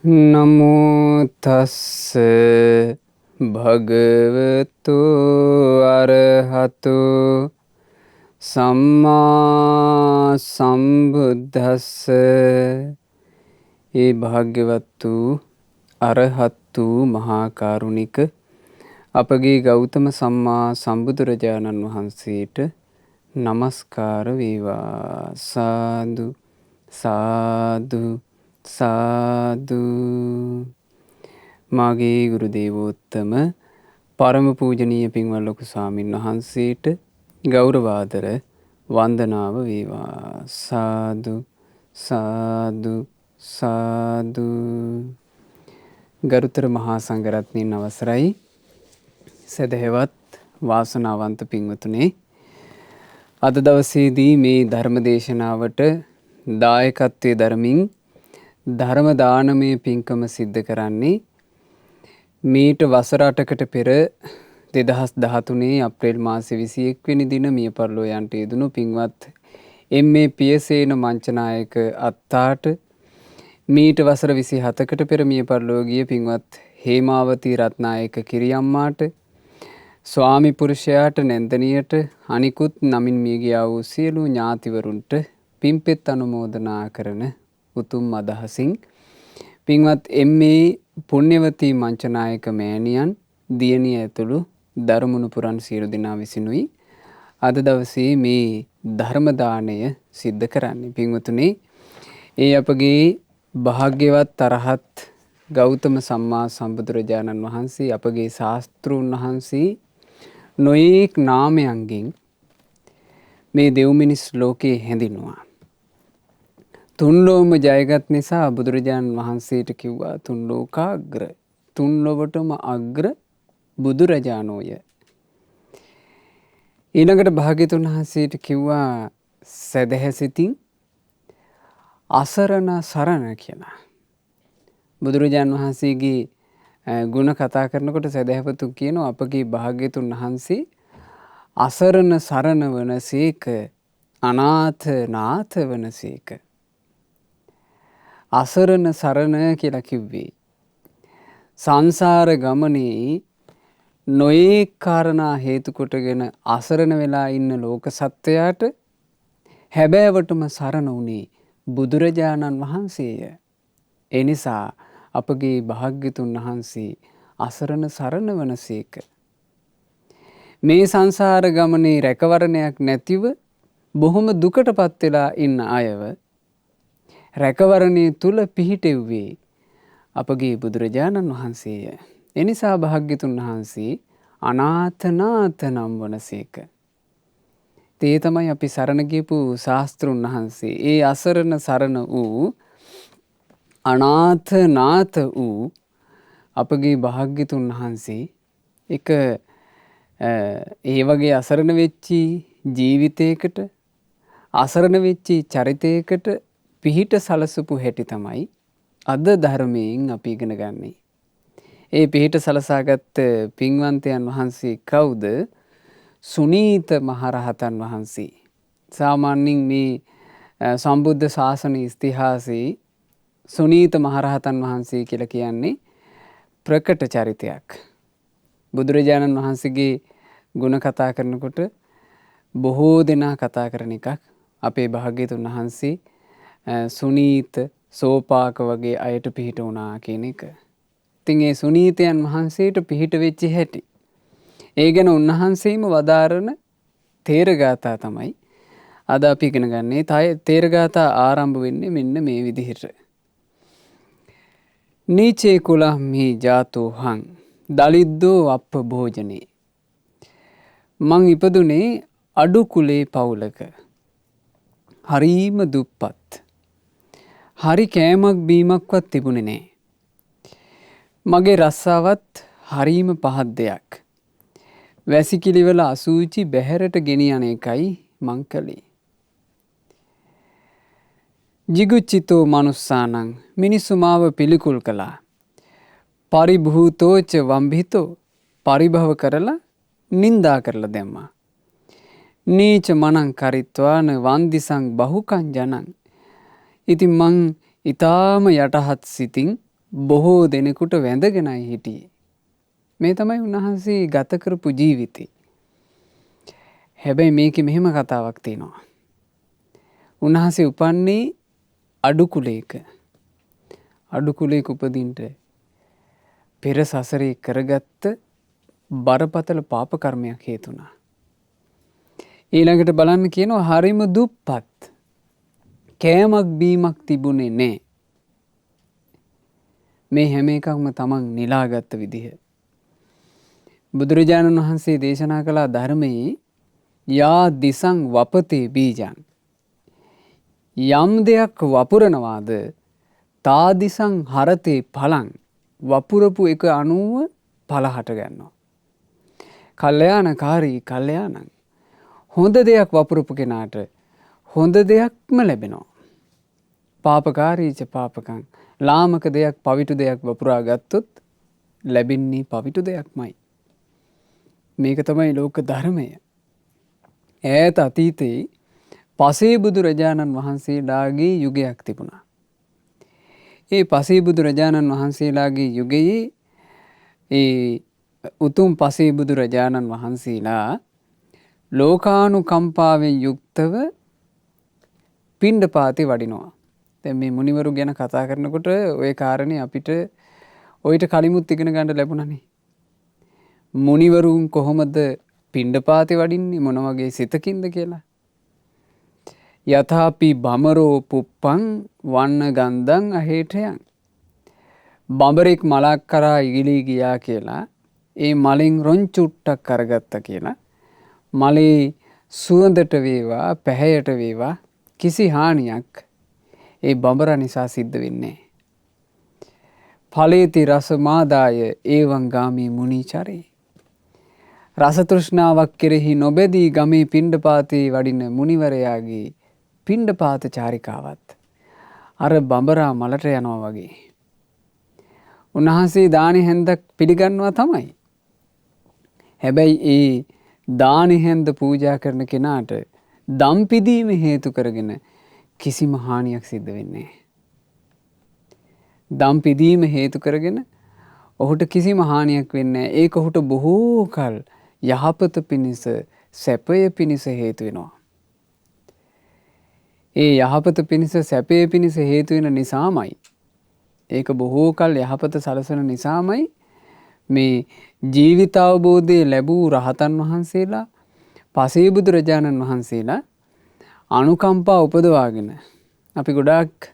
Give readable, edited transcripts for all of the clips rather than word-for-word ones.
නමෝ තස්ස භගවතු අරහතු සම්මා සම්බුද්දස්ස. ඒ භාග්‍යවත්තු අරහත්තු මහා කරුණික අපගේ ගෞතම සම්මා සම්බුදුරජාණන් වහන්සේට නමස්කාර වේවා. සාදු සාදු සාදු. මාගේ ගුරු දේවෝත්තම පරම පූජනීය පින්වත් ලොකු ස්වාමීන් වහන්සේට ගෞරවාදර වන්දනාව වේවා. සාදු සාදු සාදු. ගරුතර මහා සංඝරත්නයන් අවසරයි. සදහෙවත් වාසනාවන්ත පින්වතුනේ, අද දවසේදී මේ ධර්ම දේශනාවට දායකත්වයේ දරමින් ධර්ම දානමය පින්කම සිද්ධ කරන්නේ මීට වසර 8කට පෙර 2013 අප්‍රේල් මාසේ 21 වෙනි දින මිය පරලෝ යන්ට යෙදුණු පින්වත් එම්.ඒ. පියසේන මංචනායක අත්තාට, මීට වසර 27කට පෙර මිය පරලෝ ගිය පින්වත් හේමාවතී රත්නායක කිරියම්මාට, ස්වාමි පුරුෂයාට, නැන්දනියට, අනිකුත් නමින් මිය ගියා වූ සියලු ඥාතිවරුන්ට පින්පෙත් අනුමෝදනා කරන උතුම් අදහසින් පින්වත් එම්.ඒ. පුණ්‍යවතී මංචනායක මෑණියන්, දියණිය ඇතුළු දරුමුණු පුරන් සියලු දෙනා විසිනුයි අද දවසේ මේ ධර්ම දාණය සිද්ධ කරන්නේ. පින්වතුනි, ඒ අපගේ භාග්‍යවත් අරහත් ගෞතම සම්මා සම්බුදුරජාණන් වහන්සේ, අපගේ ශාස්ත්‍රූන් වහන්සේ නොයෙක් නාමයන්ගෙන් මේ දෙව් මිනිස් ලෝකේ හැඳින්වුවා. තුන් ලෝම ජයගත් නිසා බුදුරජාණන් වහන්සේට කිව්වා තුන් ලෝකාග්‍ර, තුන් ලොවටම අග්‍ර බුදුරජාණෝය. ඊළඟට භාග්‍යතුන් වහන්සේට කිව්වා සදහැසිතින් අසරණ සරණ කියලා. බුදුරජාණන් වහන්සේගේ ගුණ කතා කරනකොට සදහැවතු කියනවා අපගේ භාග්‍යතුන් වහන්සේ අසරණ සරණ වනසේක, අනාථ නාථ වනසේක. අසරණ සරණ කියලා කිව්වේ සංසාර ගමනේ නොයෙක් කාරණා හේතු කොටගෙන අසරණ වෙලා ඉන්න ලෝක සත්වයාට හැබෑවටම සරණ වුණේ බුදුරජාණන් වහන්සේය. ඒ නිසා අපගේ භාග්‍යතුන් වහන්සේ අසරණ සරණ වනසේක. මේ සංසාර ගමනේ රැකවරණයක් නැතිව බොහොම දුකටපත් වෙලා ඉන්න අයව රැකවරණය තුල පිහිටෙව්වේ අපගේ බුදුරජාණන් වහන්සේය. එනිසා භාග්‍යතුන් වහන්සේ අනාථනාථ නම් වනසේක. ඒ තමයි අපි සරණ ගියපු ශාස්ත්‍රුන් වහන්සේ. ඒ අසරණ සරණ වූ, අනාථනාථ වූ අපගේ භාග්‍යතුන් වහන්සේ එක ඒ වගේ අසරණ වෙච්චි ජීවිතයකට, අසරණ වෙච්චි චරිතයකට පිහිට සලසපු හැටි තමයි අද ධර්මයෙන් අපි ඉගෙන ගන්නේ. ඒ පිහිට සලසාගත් පින්වන්තයන් වහන්සේ කවුද? සුනීත මහරහතන් වහන්සේ. සාමාන්‍යයෙන් මේ සම්බුද්ධ ශාසන ඉතිහාසයේ සුනීත මහරහතන් වහන්සේ කියලා කියන්නේ ප්‍රකට චරිතයක්. බුදුරජාණන් වහන්සේගේ ගුණ කතා කරනකොට බොහෝ දෙනා කතා කරන එකක් අපේ භාග්‍යතුන් වහන්සේ සුනීත, සෝපාක වගේ අයට පිහිට වුණා කියන එක. ඉතින් ඒ සුනීතයන් වහන්සේට පිහිට වෙච්ච හැටි, ඒ ගැන උන්වහන්සේම වදාරන තේරගාථා තමයි අද අපි ඉගෙන ගන්නේ. තේරගාථා ආරම්භ වෙන්නේ මෙන්න මේ විදිහට. නීචේ කුලම්හි ජාතෝ හං දලිද්දෝ අප්ප භෝජනේ. මං ඉපදුනේ අඩු කුලේ පවුලක. හරීම දුප්පත්. හරි කෑමක් බීමක්වත් තිබුණේ නෑ. මගේ රස්සාවත් හරීම පහත් දෙයක්. වැසිකිළිවල අසූචි බැහැරට ගෙනියන එකයි මං කළේ. ජිගුච්චිතෝ මනුස්සානං, මිනිස්සු මාව පිළිකුල් කළා. පරිභූතෝච වම්භිතෝ, පරිභව කරලා නින්දා කරලා දැම්මා. නීච මනං කරිත්වාන වන්දිසං බහුකං ජනං. ඉතින් මං ඊටාම යටහත් සිතින් බොහෝ දෙනෙකුට වැඳගෙනයි හිටියේ. මේ තමයි උන්වහන්සේ ගත කරපු ජීවිතේ. හැබැයි මේකේ මෙහෙම කතාවක් තියෙනවා. උන්වහන්සේ උපන්නේ අඩු කුලයක. අඩු කුලයක උපදින්නට පෙර සසරේ කරගත්ත බරපතල පාප කර්මයක් හේතු වුණා. ඊළඟට බලන්න කියනවා හරිම දුප්පත්. කෑමක් බීමක් තිබුණේ නැහැ. මේ හැම එකක්ම තමන් නිලාගත්ත විදිහ. බුදුරජාණන් වහන්සේ දේශනා කළ ධර්මයේ යා දිසං වපතේ බීජං. යම් දෙයක් වපුරනවාද තා දිසං හරතේ ඵලං. වපුරපු එක අනුව ඵල හට ගන්නවා. කල්යාණකාරී කල්යාණං. හොඳ දෙයක් වපුරපු කෙනාට හොඳ දෙයක්ම ලැබෙනවා. පාපකාරීච පාපකං. ලාමක දෙයක් පවිටු දෙයක් වපුරා ගත්තොත් ලැබෙන්නේ පවිටු දෙයක්මයි. මේක තමයි ලෝක ධර්මය. ඈත අතීතයේ පසේ බුදුරජාණන් වහන්සේලාගේ යුගයක් තිබුණා. ඒ පසේ බුදුරජාණන් වහන්සේලාගේ යුගයේ ඒ උතුම් පසේ බුදුරජාණන් වහන්සේලා ලෝකානුකම්පාවෙන් යුක්තව පිණ්ඩපාතේ වඩිනවා. දැන් මේ මුනිවරු ගැන කතා කරනකොට ওই කාරණේ අපිට ඔయిత කලිමුත් ඉගෙන ගන්න ලැබුණානේ. මුනිවරුන් කොහොමද පිණ්ඩපාතේ වඩින්නේ මොන වගේ සිතකින්ද කියලා. යථාපි බමරෝ පුප්පං වන්න ගන්ධං අහේඨයන්. බඹරෙක් මලක් කරා ඉගිලී ගියා කියලා ඒ මලෙන් රොන් චුට්ටක් කරගත්තා කියලා මලේ සුවඳට වේවා පැහැයට වේවා කිසි හානියක් ඒ බඹර නිසා සිද්ධ වෙන්නේ. ඵලේති රස මාදාය ඒවං ගාමී මුනිචරේ. රස තෘෂ්ණාවක් කෙරෙහි නොබෙදී ගමේ පිණ්ඩපාතේ වඩින මුනිවරයාගේ පිණ්ඩපාත චාරිකාවත් අර බඹරා මලට යනවා වගේ. උන්වහන්සේ දානි හැන්දක් පිළිගන්නවා තමයි. හැබැයි ඒ දානි හැන්ද පූජා කරන කෙනාට දම් පිදීම හේතු කරගෙන කිසිම හානියක් සිද්ධ වෙන්නේ නැහැ. දම් පිදීම හේතු කරගෙන ඔහුට කිසිම හානියක් වෙන්නේ නැහැ. ඒක ඔහුට බොහෝ කල යහපත පිණිස සැපය පිණිස හේතු වෙනවා. ඒ යහපත පිණිස සැපය පිණිස හේතු වෙන නිසාමයි ඒක බොහෝ කල යහපත සලසන නිසාමයි මේ ජීවිතාවබෝධය ලැබූ රහතන් වහන්සේලා පසේ බුදුරජාණන් වහන්සේලා අනුකම්පා උපදවාගෙන අපි ගොඩාක්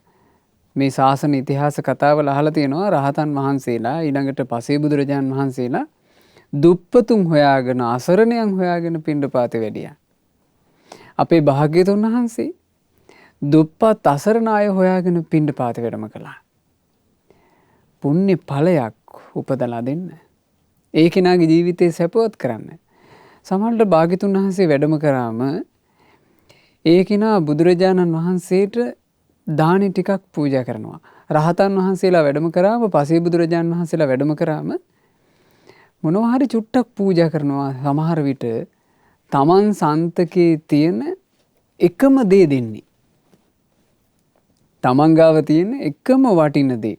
මේ ශාසන ඉතිහාස කතාවල අහලා තියෙනවා රහතන් වහන්සේලා ඊළඟට පසේ බුදුරජාණන් වහන්සේලා දුප්පතුන් හොයාගෙන අසරණයන් හොයාගෙන පිණ්ඩපාතේ වැඩියා. අපේ භාග්‍යවතුන් වහන්සේ දුප්පත් අසරණ අය හොයාගෙන පිණ්ඩපාතේ වැඩම කළා. පුණ්‍ය ඵලයක් උපදලා දෙන්න. ඒ කෙනාගේ ජීවිතේ සැපවත් කරන්න. සමහරවිට භාග්‍යවතුන් වහන්සේ වැඩම කරාම ඒ කෙනා බුදුරජාණන් වහන්සේට දානි ටිකක් පූජා කරනවා. රහතන් වහන්සේලා වැඩම කරාම පසේ බුදුරජාණන් වහන්සේලා වැඩම කරාම මොනවා හරි චුට්ටක් පූජා කරනවා. සමහර විට තමන් සන්තකේ තියෙන එකම දේ දෙන්නේ. තමන් ගාව තියෙන එකම වටින දේ.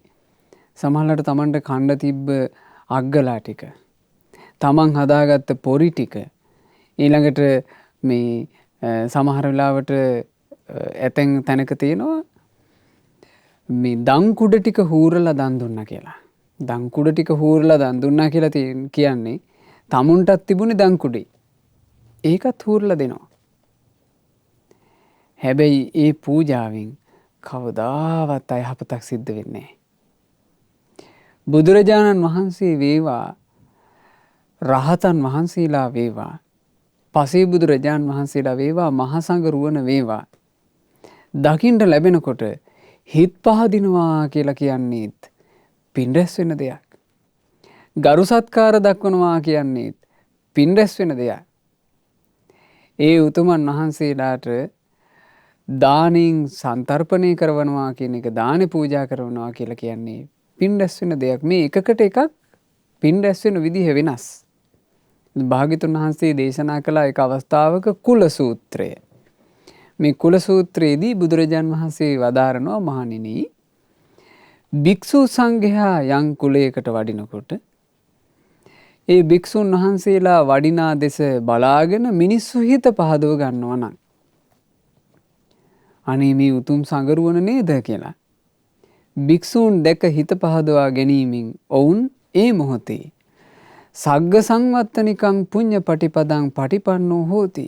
සමහරවිට තමන්ට කණ්ඩ තිබ්බ අග්ගලා ටික. තමන් හදාගත්ත පොරි ටික. ඊළඟට මේ සමහර වෙලාවට ඇතැන් තැනක තියෙනවා මේ දන් කුඩ ටික හූරලා දන් දුන්නා කියලා. දන් කුඩ ටික හූරලා දන් දුන්නා කියලා කියන්නේ තමුන්ටත් තිබුණේ දන් කුඩේ. ඒකත් හූරලා දෙනවා. හැබැයි ඒ පූජාවෙන් කවදාවත් අයහපතක් සිද්ධ වෙන්නේ නැහැ. බුදුරජාණන් වහන්සේ වේවා රහතන් වහන්සේලා වේවා පසේ බුදුරජාණන් වහන්සේලා වේවා මහා සංඝරුවන වේවා දකින්න ලැබෙනකොට හිත් පහදිනවා කියලා කියන්නේත් පින් රැස් වෙන දෙයක්. ගරු සත්කාර දක්වනවා කියන්නේත් පින් රැස් වෙන දෙයක්. ඒ උතුමන් වහන්සේලාට දානින් සන්තර්පණය කරනවා කියන එක දානි පූජා කරනවා කියලා කියන්නේ පින් රැස් වෙන දෙයක්. මේ එකකට එකක් පින් රැස් වෙන විදිහ වෙනස්. භාග්‍යවතුන් වහන්සේ දේශනා කළ එක අවස්ථාවක කුල සූත්‍රය. මේ කුල සූත්‍රයේදී බුදුරජාන් වහන්සේ වදාරනවා මහණෙනි භික්ෂු සංඝයා යම් කුලයකට වඩිනකොට ඒ භික්ෂුන් වහන්සේලා වඩිනා දෙස බලාගෙන මිනිස්සු හිත පහදව ගන්නවා නම් අනේ මේ උතුම් සංගරුවන නේද කියලා භික්ෂූන් දැක හිත පහදවා ගැනීමෙන් ඔවුන් ඒ මොහොතේ සග්ග සංවත්තනිකං පුඤ්ඤ පටිපදං පටිපන්නෝ හෝති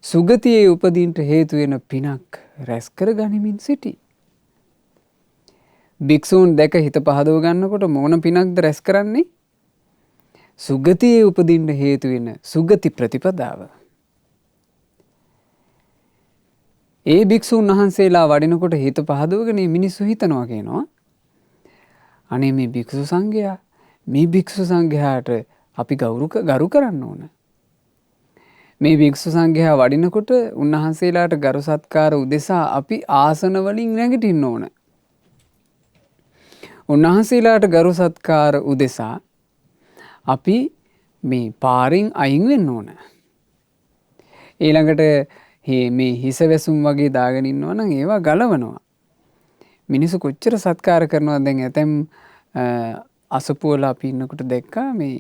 සුගතියේ උපදින්ට හේතු වෙන පිනක් රැස් කර ගනිමින් සිටි. භික්ෂූන් දැක හිත පහදව ගන්නකොට මොන පිනක්ද රැස් කරන්නේ? සුගතියේ උපදින්න හේතු වෙන සුගති ප්‍රතිපදාව. ඒ භික්ෂූන් වහන්සේලා වඩිනකොට හිත පහදවගෙන මිනිස්සු හිතනවා කියනවා අනේ මේ භික්ෂු සංඝයා මේ භික්ෂු සංඝයාට අපි ගරු කරන්න ඕන. මේ භික්ෂු සංඝයා වඩිනකොට උන්වහන්සේලාට ගරු සත්කාර උදෙසා අපි ආසන වලින් නැගිටින්න ඕන. උන්වහන්සේලාට ගරු සත්කාර උදෙසා අපි මේ පාරින් අයින් වෙන්න ඕන. ඊළඟට මේ හිස වැසුම් වගේ දාගෙන ඉන්නවා නම් ඒවා ගලවනවා. මිනිස්සු කොච්චර සත්කාර කරනවද දැන් ඇතැම් අසපුවල අපි ඉන්නකොට දැක්කා මේ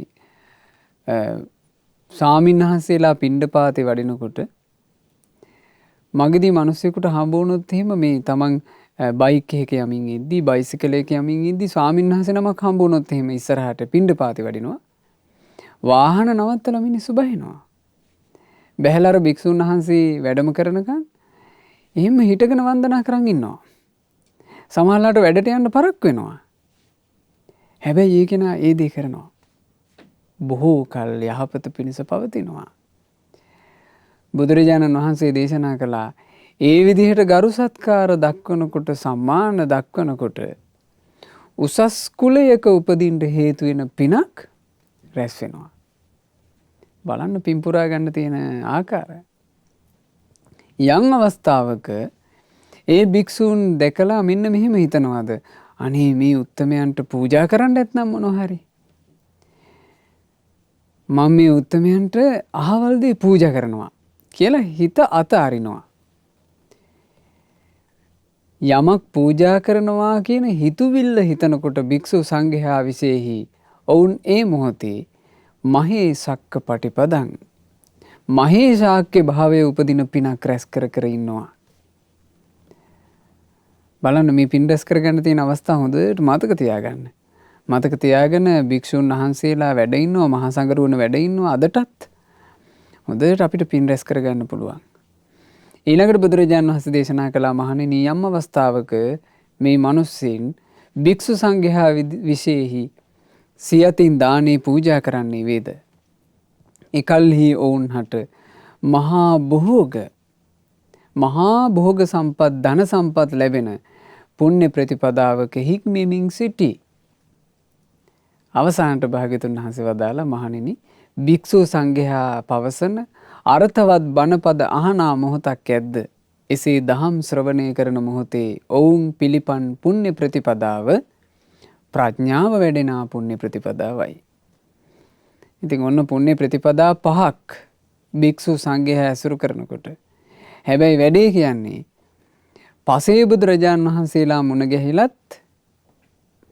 ස්වාමීන් වහන්සේලා පිණ්ඩපාතේ වඩිනකොට මගදී මිනිස්සුෙකුට හම්බ වුණොත් එහෙම මේ තමන් බයික් එකක යමින් ඉද්දි බයිසිකලයක යමින් ඉද්දි ස්වාමීන් වහන්සේ නමක් හම්බ වුණොත් එහෙම ඉස්සරහට පිණ්ඩපාතේ වඩිනවා වාහන නවත්තලා මිනිස්සු බහිනවා. බැහැලා අර භික්ෂුන් වහන්සේ වැඩම කරනකන් එහෙම හිටගෙන වන්දනා කරන් ඉන්නවා. සමහරලාට වැඩට යන්න පරක් වෙනවා. හැබැයි ඒ කෙනා ඒ දේ කරනවා. බොහෝ කල් යහපත පිණිස පවතිනවා. බුදුරජාණන් වහන්සේ දේශනා කළා ඒ විදිහට ගරු සත්කාර දක්වනකොට සම්මාන දක්වනකොට උසස් කුලයක උපදින්න හේතු වෙන පිනක් රැස් වෙනවා. බලන්න පින්පුරා ගන්න තියෙන ආකාරය. යම් අවස්ථාවක ඒ භික්ෂූන් දැකලා මෙන්න මෙහෙම හිතනවාද අනේ මේ උත්තමයන්ට පූජා කරන්න නැත්නම් මොනවා හරි මම මේ උත්තමයන්ට අහවල් දේ පූජා කරනවා කියලා හිත අතාරිනවා. යමක් පූජා කරනවා කියන හිතුවිල්ල හිතනකොට භික්ෂු සංඝයා විශේෂයි ඔවුන් ඒ මොහොතේ මහේ සක්ක පටිපදං මහේ ශාක්‍ය භාවයේ උපදින පිනක් රැස් කර කර ඉන්නවා. බලන්න මේ පින් රැස් කරගන්න තියෙන අවස්ථාව හොඳට මතක තියාගන්න. මතක තියාගෙන භික්ෂුන් වහන්සේලා වැඩ ඉන්නවා මහා සංඝරුවන වැඩ ඉන්නවා අදටත් හොඳට අපිට පින් රැස් කරගන්න පුළුවන්. ඊළඟට බුදුරජාණන් වහන්සේ දේශනා කළා මහණෙනි යම් අවස්ථාවක මේ මිනිස්සුන් භික්ෂු සංඝයා විශේෂයි සියතින් දානේ පූජා කරන්නේ වේද. එකල්හි ඔවුන්හට මහා භෝග සම්පත් ධන සම්පත් ලැබෙන පුණ්‍ය ප්‍රතිපදාවක හික්මෙමින් සිටි. අවසානට භාග්‍යතුන් වහන්සේ වදාලා මහණෙනි භික්ෂු සංඝයා පවසන අර්ථවත් බණපද අහනා මොහොතක් ඇද්ද? එසේ දහම් ශ්‍රවණය කරන මොහොතේ ඔවුන් පිළිපන් පුණ්‍ය ප්‍රතිපදාව ප්‍රඥාව වැඩෙනා පුණ්‍ය ප්‍රතිපදාවයි. ඉතින් ඔන්න පුණ්‍ය ප්‍රතිපදා පහක් භික්ෂු සංඝයා ඇසුරු කරනකොට හැබැයි වැඩේ කියන්නේ පසේ බුදුරජාණන් වහන්සේලා මුණ ගැහිලත්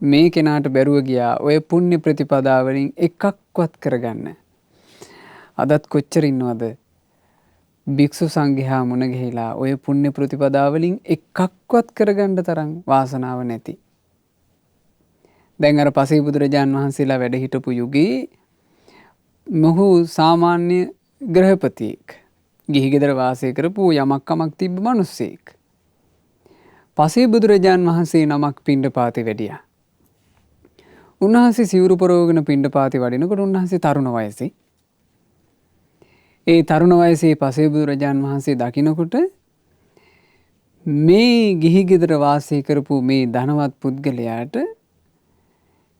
මේ කෙනාට බැරුව ගියා ඔය පුණ්‍ය ප්‍රතිපදාවලින් එකක්වත් කරගන්න. අදත් කොච්චර ඉන්නවද භික්ෂු සංඝයා මුණ ගැහිලා ඔය පුණ්‍ය ප්‍රතිපදාවලින් එකක්වත් කරගන්න තරම් වාසනාව නැති. දැන් අර පසේ බුදුරජාණන් වහන්සේලා වැඩ හිටපු යුගයේ මොහු සාමාන්‍ය ගෘහපතියෙක් ගිහි ගෙදර වාසය කරපු යමක් කමක් තිබ්බ මිනිස්සෙක්. පසේ බුදුරජාණන් වහන්සේ නමක් පිණ්ඩපාතේ වැඩියා. උන්වහන්සේ සිවුරු පොරවගෙන පිණ්ඩපාතේ වඩිනකොට උන්වහන්සේ තරුණ වයසේ. ඒ තරුණ වයසේ පසේ බුදුරජාණන් වහන්සේ දකිනකොට මේ ගිහි ගෙදර වාසය කරපු මේ ධනවත් පුද්ගලයාට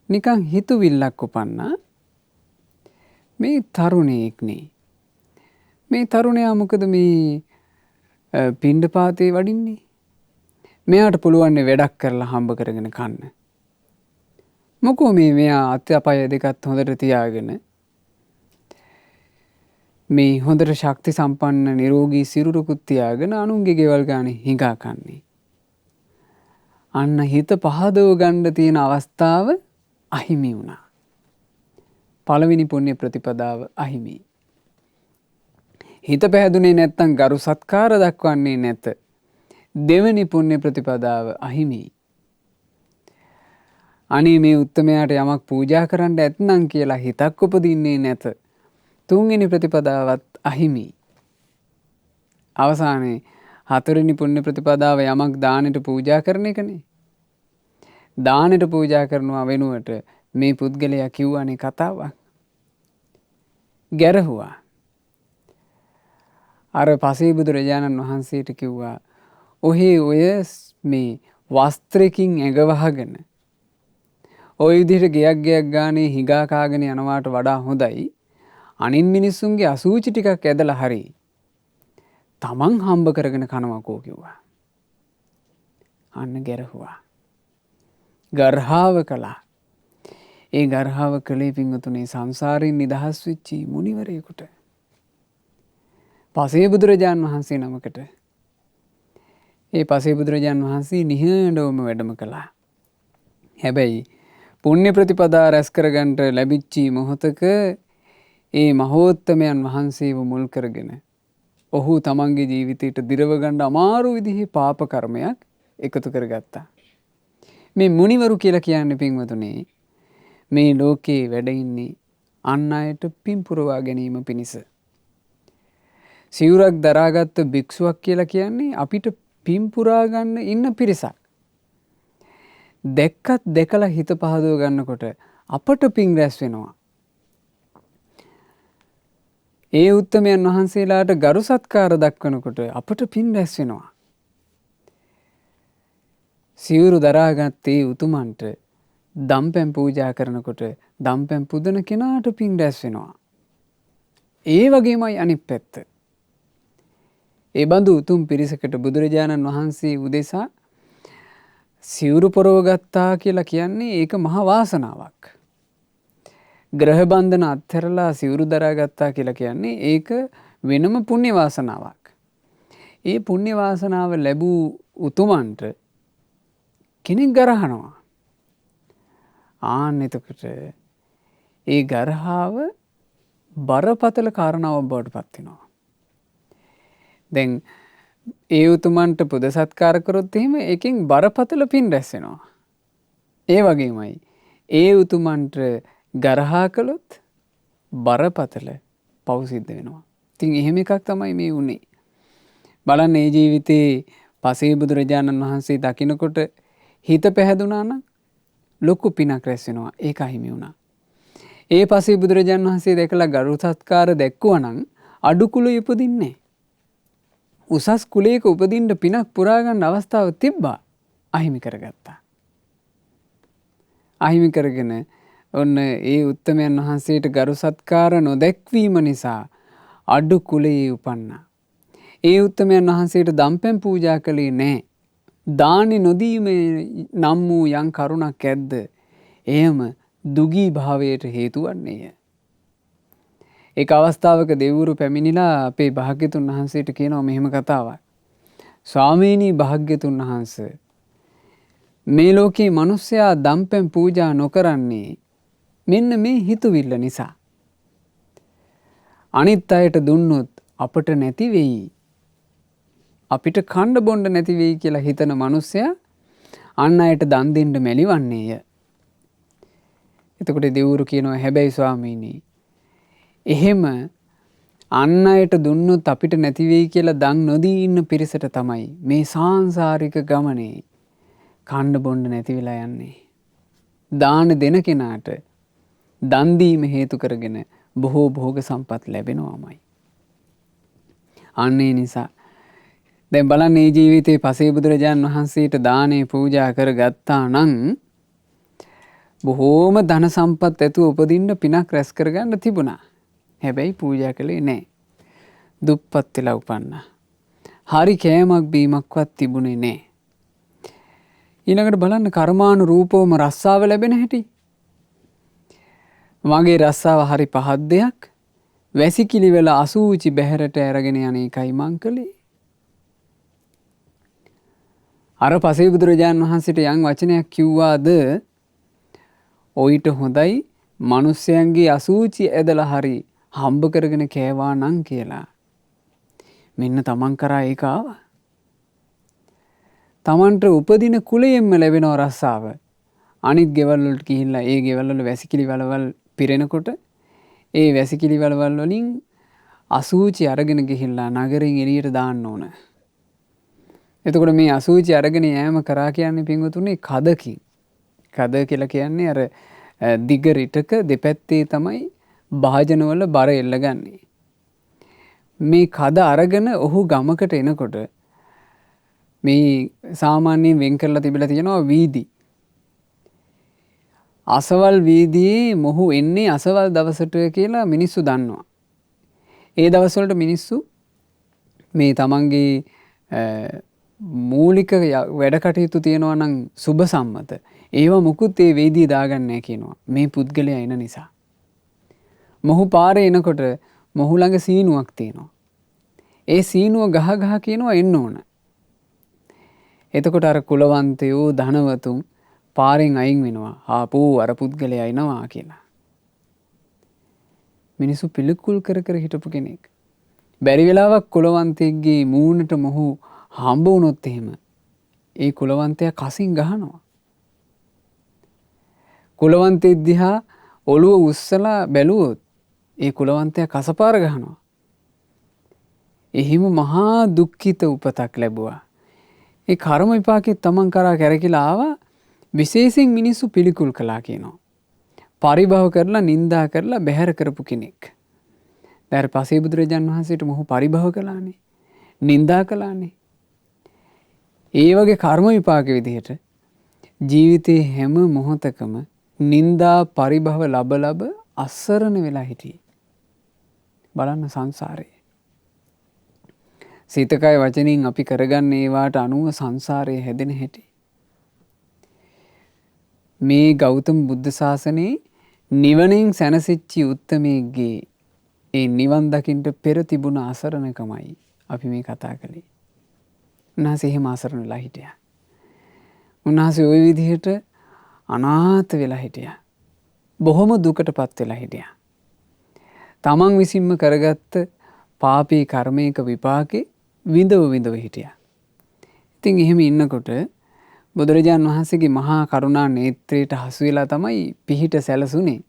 නිකන් හිතුවිල්ලක් උපන්නා මේ තරුණයෙක්නේ. මේ තරුණයා මොකද මේ පිණ්ඩපාතේ වඩින්නේ? මෙයාට පුළුවන් වැඩක් කරලා හම්බ කරගෙන කන්න. මොකෝ මෙයා අත්‍යපය දෙකත් හොඳට තියාගෙන මේ හොඳට ශක්ති සම්පන්න නිරෝගී සිරුරකුත් තියාගෙන අනුන්ගේ ගෙවල් ගානේ හිඟා කන්නේ. අන්න හිත පහදව ගන්න තියෙන අවස්ථාව අහිමි වුණා. පළවෙනි පුණ්‍ය ප්‍රතිපදාව අහිමි. හිත පැහැදුනේ නැත්තම් ගරු සත්කාර දක්වන්නේ නැත. දෙවෙනි පුණ්‍ය ප්‍රතිපදාව අහිමි. අනේ මේ උත්තමයාට යමක් පූජා කරන්න ඇත්නම් කියලා හිතක් උපදින්නේ නැත. තුන්වෙනි ප්‍රතිපදාවත් අහිමි. අවසානයේ හතරවෙනි පුණ්‍ය ප්‍රතිපදාව යමක් දානෙට පූජා කරන එකනේ. දානෙට පූජා කරනවා වෙනුවට මේ පුද්ගලයා කිව්වනේ කතාවක්. ගැරහුවා. අර පසේ බුදුරජාණන් වහන්සේට කිව්වා ඔහේ ඔය මේ වස්ත්‍රකින් ඇඟවහගෙන ඔය විදිහට ගයක් ගානේ හිගා කාගෙන යනවාට වඩා හොඳයි අනින් මිනිස්සුන්ගේ අසූචි ටිකක් ඇදලා හරි තමන් හම්බ කරගෙන කනවකෝ කිව්වා. අන්න ගැරහුවා. ගර්හාව කළා. ඒ ගර්හාව කළේ පින්වතුනි සංසාරයෙන් නිදහස් වෙච්චි මුනිවරයෙකුට. පසේ බුදුරජාණන් වහන්සේ නමකට. ඒ පසේ බුදුරජාණන් වහන්සේ නිහඬවම වැඩම කළා. හැබැයි පුණ්‍ය ප්‍රතිපදා රැස් කරගන්නට ලැබිච්චි මොහොතක ඒ මහෝත්තමයන් වහන්සේව මුල් කරගෙන ඔහු තමන්ගේ ජීවිතයට දිරව ගන්න අමාරු විදිහේ පාප කර්මයක් එකතු කරගත්තා. මේ මුනිවරු කියලා කියන්නේ පින්වතුනි මේ ලෝකේ වැඩ ඉන්නේ අන් අයට පින් පුරවා ගැනීම පිණිස. සිවුරක් දරාගත්ත භික්ෂුවක් කියලා කියන්නේ අපිට පින් පුරා ගන්න ඉන්න පිරිසක්. දැක්කත් දැකලා හිත පහදව ගන්නකොට අපට පින් රැස් වෙනවා. ඒ උත්තමයන් වහන්සේලාට ගරු සත්කාර දක්වනකොට අපට පින් රැස් වෙනවා. සිවුරු දරාගත්තේ උතුමන්ට දම්පැන් පූජා කරනකොට දම්පැන් පුදන කෙනාට පින් රැස් වෙනවා. ඒ වගේමයි අනිත් පැත්ත. ඒ බඳු උතුම් පිරිසකට බුදුරජාණන් වහන්සේ උදෙසා සිවුරු පොරව ගත්තා කියලා කියන්නේ ඒක මහා වාසනාවක්. ග්‍රහ බන්ධන අත්හැරලා සිවුරු දරා ගත්තා කියලා කියන්නේ ඒක වෙනම පුණ්‍ය වාසනාවක්. ඒ පුණ්‍ය වාසනාව ලැබූ උතුමන්ට කෙනෙක් ගරහනවා. ආන්න එතකොට ඒ ගරහාව බරපතල කාරණාවක් බවට පත් වෙනවා. දැන් ඒ උතුමන්ට පුද සත්කාර කරොත් එහෙම ඒකෙන් බරපතල පින් රැස් වෙනවා. ඒ වගේමයි ඒ උතුමන්ට ගරහා කළොත් බරපතල පව් සිද්ධ වෙනවා. ඉතින් එහෙම එකක් තමයි මේ උනේ. බලන්න මේ ජීවිතේ පසේ බුදුරජාණන් වහන්සේ දකින්නකොට හිත පැහැදුනා නම් ලොකු පිනක් රැස් වෙනවා. ඒක අහිමි වුණා. ඒ පසේ බුදුරජාණන් වහන්සේ දැකලා ගරු සත්කාර දැක්කුවා නම් අඩු කුලෙ උපදින්නේ. උසස් කුලයක උපදින්න පිනක් පුරා ගන්න අවස්ථාව තිබ්බා. අහිමි කරගත්තා. අහිමි කරගෙන ඔන්න ඒ උත්තමයන් වහන්සේට ගරු සත්කාර නොදැක්වීම නිසා අඩු කුලයේ උපන්නා. ඒ උත්තමයන් වහන්සේට දම්පැන් පූජා කළේ නැහැ. දානි නොදීම නම් වූ යම් කරුණක් ඇද්ද? එයම දුගී භාවයට හේතු වන්නේය. ඒක අවස්ථාවක දෙවිවරු පැමිණිලා අපේ භාග්‍යතුන් වහන්සේට කියනවා මෙහෙම කතාවක්. ස්වාමීනි භාග්‍යතුන් වහන්සේ මේ ලෝකේ මිනිස්සයා දම්පැන් පූජා නොකරන්නේ මෙන්න මේ හිතුවිල්ල නිසා. අනිත් අයට දුන්නොත් අපට නැති වෙයි. අපිට කන්න බොන්න නැති වෙයි කියලා හිතන මිනිස්සයා අන් අයට දන් දෙන්න මැලිවන්නේය. එතකොට දෙවිවරු කියනවා හැබැයි ස්වාමීනි එහෙම අන් අයට දුන්නොත් අපිට නැති වෙයි කියලා දන් නොදී ඉන්න පිරිසට තමයි මේ සාංශාරික ගමනේ කන්න බොන්න නැති වෙලා යන්නේ. දාන දෙන කෙනාට දන් දීම හේතු කරගෙන බොහෝ භෝග සම්පත් ලැබෙනවාමයි. අන්න ඒ නිසා දැන් බලන්න මේ ජීවිතේ පසේ බුදුරජාණන් වහන්සේට දානේ පූජා කරගත්තා නම් බොහෝම ධන සම්පත් ඇතුව උපදින්න පිනක් රැස් කරගන්න තිබුණා. හැබැයි පූජා කළේ නැහැ. දුප්පත් වෙලා උපන්නා. හරි කෑමක් බීමක්වත් තිබුණේ නැහැ. ඊළඟට බලන්න කර්මානුරූපවම රස්සාව ලැබෙන හැටි. මගේ රස්සාව හරි පහත් දෙයක්. වැසිකිලි වල අසූචි බැහැරට අරගෙන යන එකයි මං කළේ. අර පසේ බුදුරජාණන් වහන්සේට යම් වචනයක් කිව්වාද ඔයිට හොඳයි මිනිස්යන්ගේ අසූචි ඇදලා හරි හම්බ කරගෙන කෑවා නම් කියලා. මෙන්න තමන් කරා ඒක ආවා. තමන්ට උපදින කුලයෙන්ම ලැබෙන රස්සාව අනිත් ගෙවල් වලට ගිහිල්ලා ඒ ගෙවල් වල වැසිකිලි වලවල් පිරෙනකොට ඒ වැසිකිලි වලවල් වලින් අසූචි අරගෙන ගිහිල්ලා නගරෙන් එළියට දාන්න ඕන. එතකොට මේ අසූචි අරගෙන යෑම කරා කියන්නේ පින්වතුනි කදකින්. කද කියලා කියන්නේ අර දිග රිටක දෙපැත්තේ තමයි භාජනවල බර එල්ලගන්නේ. මේ කද අරගෙන ඔහු ගමකට එනකොට මේ සාමාන්‍යයෙන් වෙන් කරලා තිබිලා තියෙනවා වීදි. අසවල් වීදියේ මොහු එන්නේ අසවල් දවසට කියලා මිනිස්සු දන්නවා. ඒ දවස්වලට මිනිස්සු මේ තමන්ගේ මූලික වැඩ කටයුතු තියෙනවා නම් සුබ සම්මත ඒවා මුකුත් ඒ වේදියේ දාගන්නේ නැහැ කියනවා. මේ පුද්ගලයා එන නිසා. මොහු පාරේ එනකොට මොහු ළඟ සීනුවක් තියෙනවා. ඒ සීනුව ගහ ගහ කියනවා එන්න ඕන. එතකොට අර කුලවන්තයෝ ධනවතුන් පාරෙන් අයින් වෙනවා. ආපෝ අර පුද්ගලයා එනවා කියලා. මිනිස්සු පිළිකුල් කර කර හිටපු කෙනෙක්. බැරි වෙලාවක් කුලවන්තයෙක්ගේ මූණට මොහු හම්බ වුණොත් එහෙම ඒ කුලවන්තයා කසින් ගහනවා. කුලවන්තයෙක් දිහා ඔළුව උස්සලා බැලුවොත් ඒ කුලවන්තයා කසපාර ගහනවා. එහිම මහා දුක්ඛිත උපතක් ලැබුවා. ඒ කර්ම විපාකේ තමන් කරා කැරකිලා ආවා. විශේෂයෙන් මිනිස්සු පිළිකුල් කළා කියනවා. පරිභව කරලා නිඳා කරලා බැහැර කරපු කෙනෙක්. දැන් පසේ බුදුරජාන් වහන්සේට මොහු පරිභව කළානේ. නිඳා කළානේ. ඒ වගේ කර්ම විපාක විදිහට ජීවිතේ හැම මොහොතකම නිඳා පරිභව ලබ අසරණ වෙලා හිටියේ. බලන්න සංසාරේ. සිතකය වචනින් අපි කරගන්න ඒවාට අනුව සංසාරයේ හැදෙන හැටි. මේ ගෞතම බුද්ධ ශාසනයේ නිවනින් සැනසෙච්චි උත්තමයෙක්ගේ ඒ නිවන් දකින්න පෙර තිබුණ අසරණකමයි අපි මේ කතා කළේ. උන්වහන්සේ එහෙම අසරණලා හිටියා. උන්වහන්සේ ওই විදිහට අනාථ වෙලා හිටියා. බොහොම දුකටපත් වෙලා හිටියා. තමන් විසින්ම කරගත්ත පාපී කර්මයක විපාකේ විඳව හිටියා. ඉතින් එහෙම ඉන්නකොට බුදුරජාන් වහන්සේගේ මහා කරුණා නේත්‍රයට හසු වෙලා තමයි පිහිට සැලසුනේ.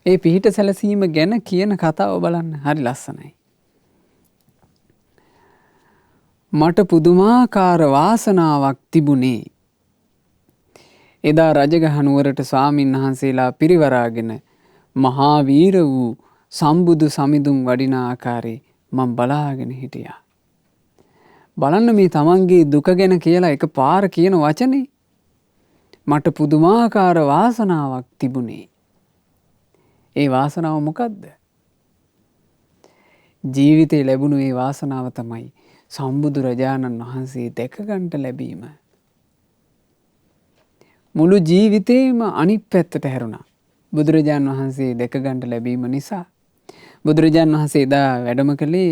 ඒ පිහිට සැලසීම ගැන කියන කතාව බලන්න හරි ලස්සනයි. මට පුදුමාකාර වාසනාවක් තිබුණේ. එදා රජගහ නුවරට ස්වාමීන් වහන්සේලා පිරිවරාගෙන මහා වීර වූ සම්බුදු සමිඳුන් වඩින ආකාරේ මම බලාගෙන හිටියා. බලන්න මේ තමන්ගේ දුක ගැන කියලා එක පාර කියන වචනේ. මට පුදුමාකාර වාසනාවක් තිබුණේ. ඒ වාසනාව මොකද්ද? ජීවිතේ ලැබුණු ඒ වාසනාව තමයි සම්බුදු රජාණන් වහන්සේ දැක ගන්නට ලැබීම. මුළු ජීවිතේම අනිත් පැත්තට හැරුණා. බුදුරජාණන් වහන්සේ දැක ගන්නට ලැබීම නිසා බුදුරජාණන් වහන්සේ එදා වැඩම කළේ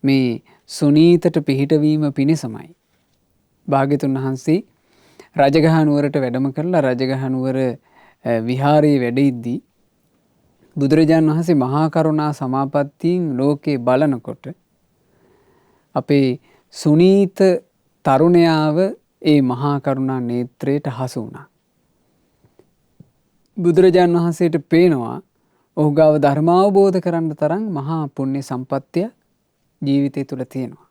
මේ සුනීතට පිහිටවීම පිණිසමයි. භාග්‍යතුන් වහන්සේ රජගහ නුවරට වැඩම කරලා රජගහ නුවර විහාරයේ වැඩ ඉද්දී බුදුරජාණන් වහන්සේ මහා කරුණා සමාපත්තියෙන් ලෝකේ බලනකොට අපේ සුනීත තරුණයාව ඒ මහා කරුණා නේත්‍රයට හසු වුණා. බුදුරජාණන් වහන්සේට පේනවා ඔහු ගාව ධර්ම අවබෝධ කරන්න තරම් මහා පුණ්‍ය සම්පත්තිය ජීවිතය තුළ තියෙනවා.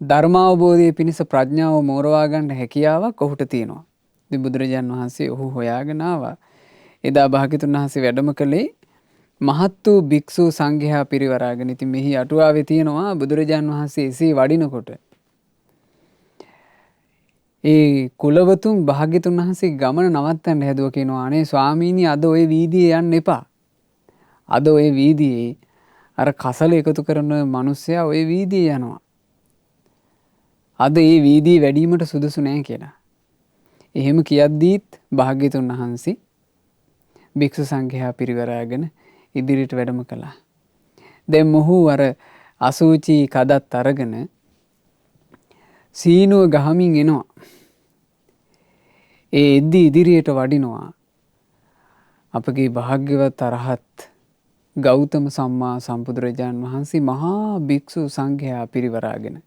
ධර්ම අවබෝධයේ පිණිස ප්‍රඥාව මෝරවා ගන්න හැකියාවක් ඔහුට තියෙනවා. ඉතින් බුදුරජාණන් වහන්සේ ඔහු හොයාගෙන ආවා. එදා භාග්‍යතුන් වහන්සේ වැඩම කළේ මහත් වූ භික්ෂු සංඝයා පිරිවරාගෙන. ඉතින් මෙහි අටුවාවේ තියෙනවා බුදුරජාණන් වහන්සේ එසේ වඩිනකොට ඒ කුලවතුන් භාග්‍යතුන් වහන්සේ ගමන නවත්තන්න හැදුවා කියනවා. අනේ ස්වාමීනි අද ওই වීදියේ යන්න එපා. අද ওই වීදියේ අර කසල එකතු කරන මිනිස්සයා ওই වීදියේ යනවා. අද ඒ වීදියේ වැඩිවීමට සුදුසු නැහැ කියලා. එහෙම කියද්දීත් භාග්‍යතුන් වහන්සේ භික්ෂු සංඝයා පිරිවරාගෙන ඉදිරියට වැඩම කළා. දැන් මොහු අර අසුචි කදත් අරගෙන සීනුව ගහමින් එනවා. ඒ එද්දි ඉදිරියට වඩිනවා අපගේ භාග්‍යවත් අරහත් ගෞතම සම්මා සම්බුදුරජාණන් වහන්සේ මහා භික්ෂු සංඝයා පිරිවරාගෙන.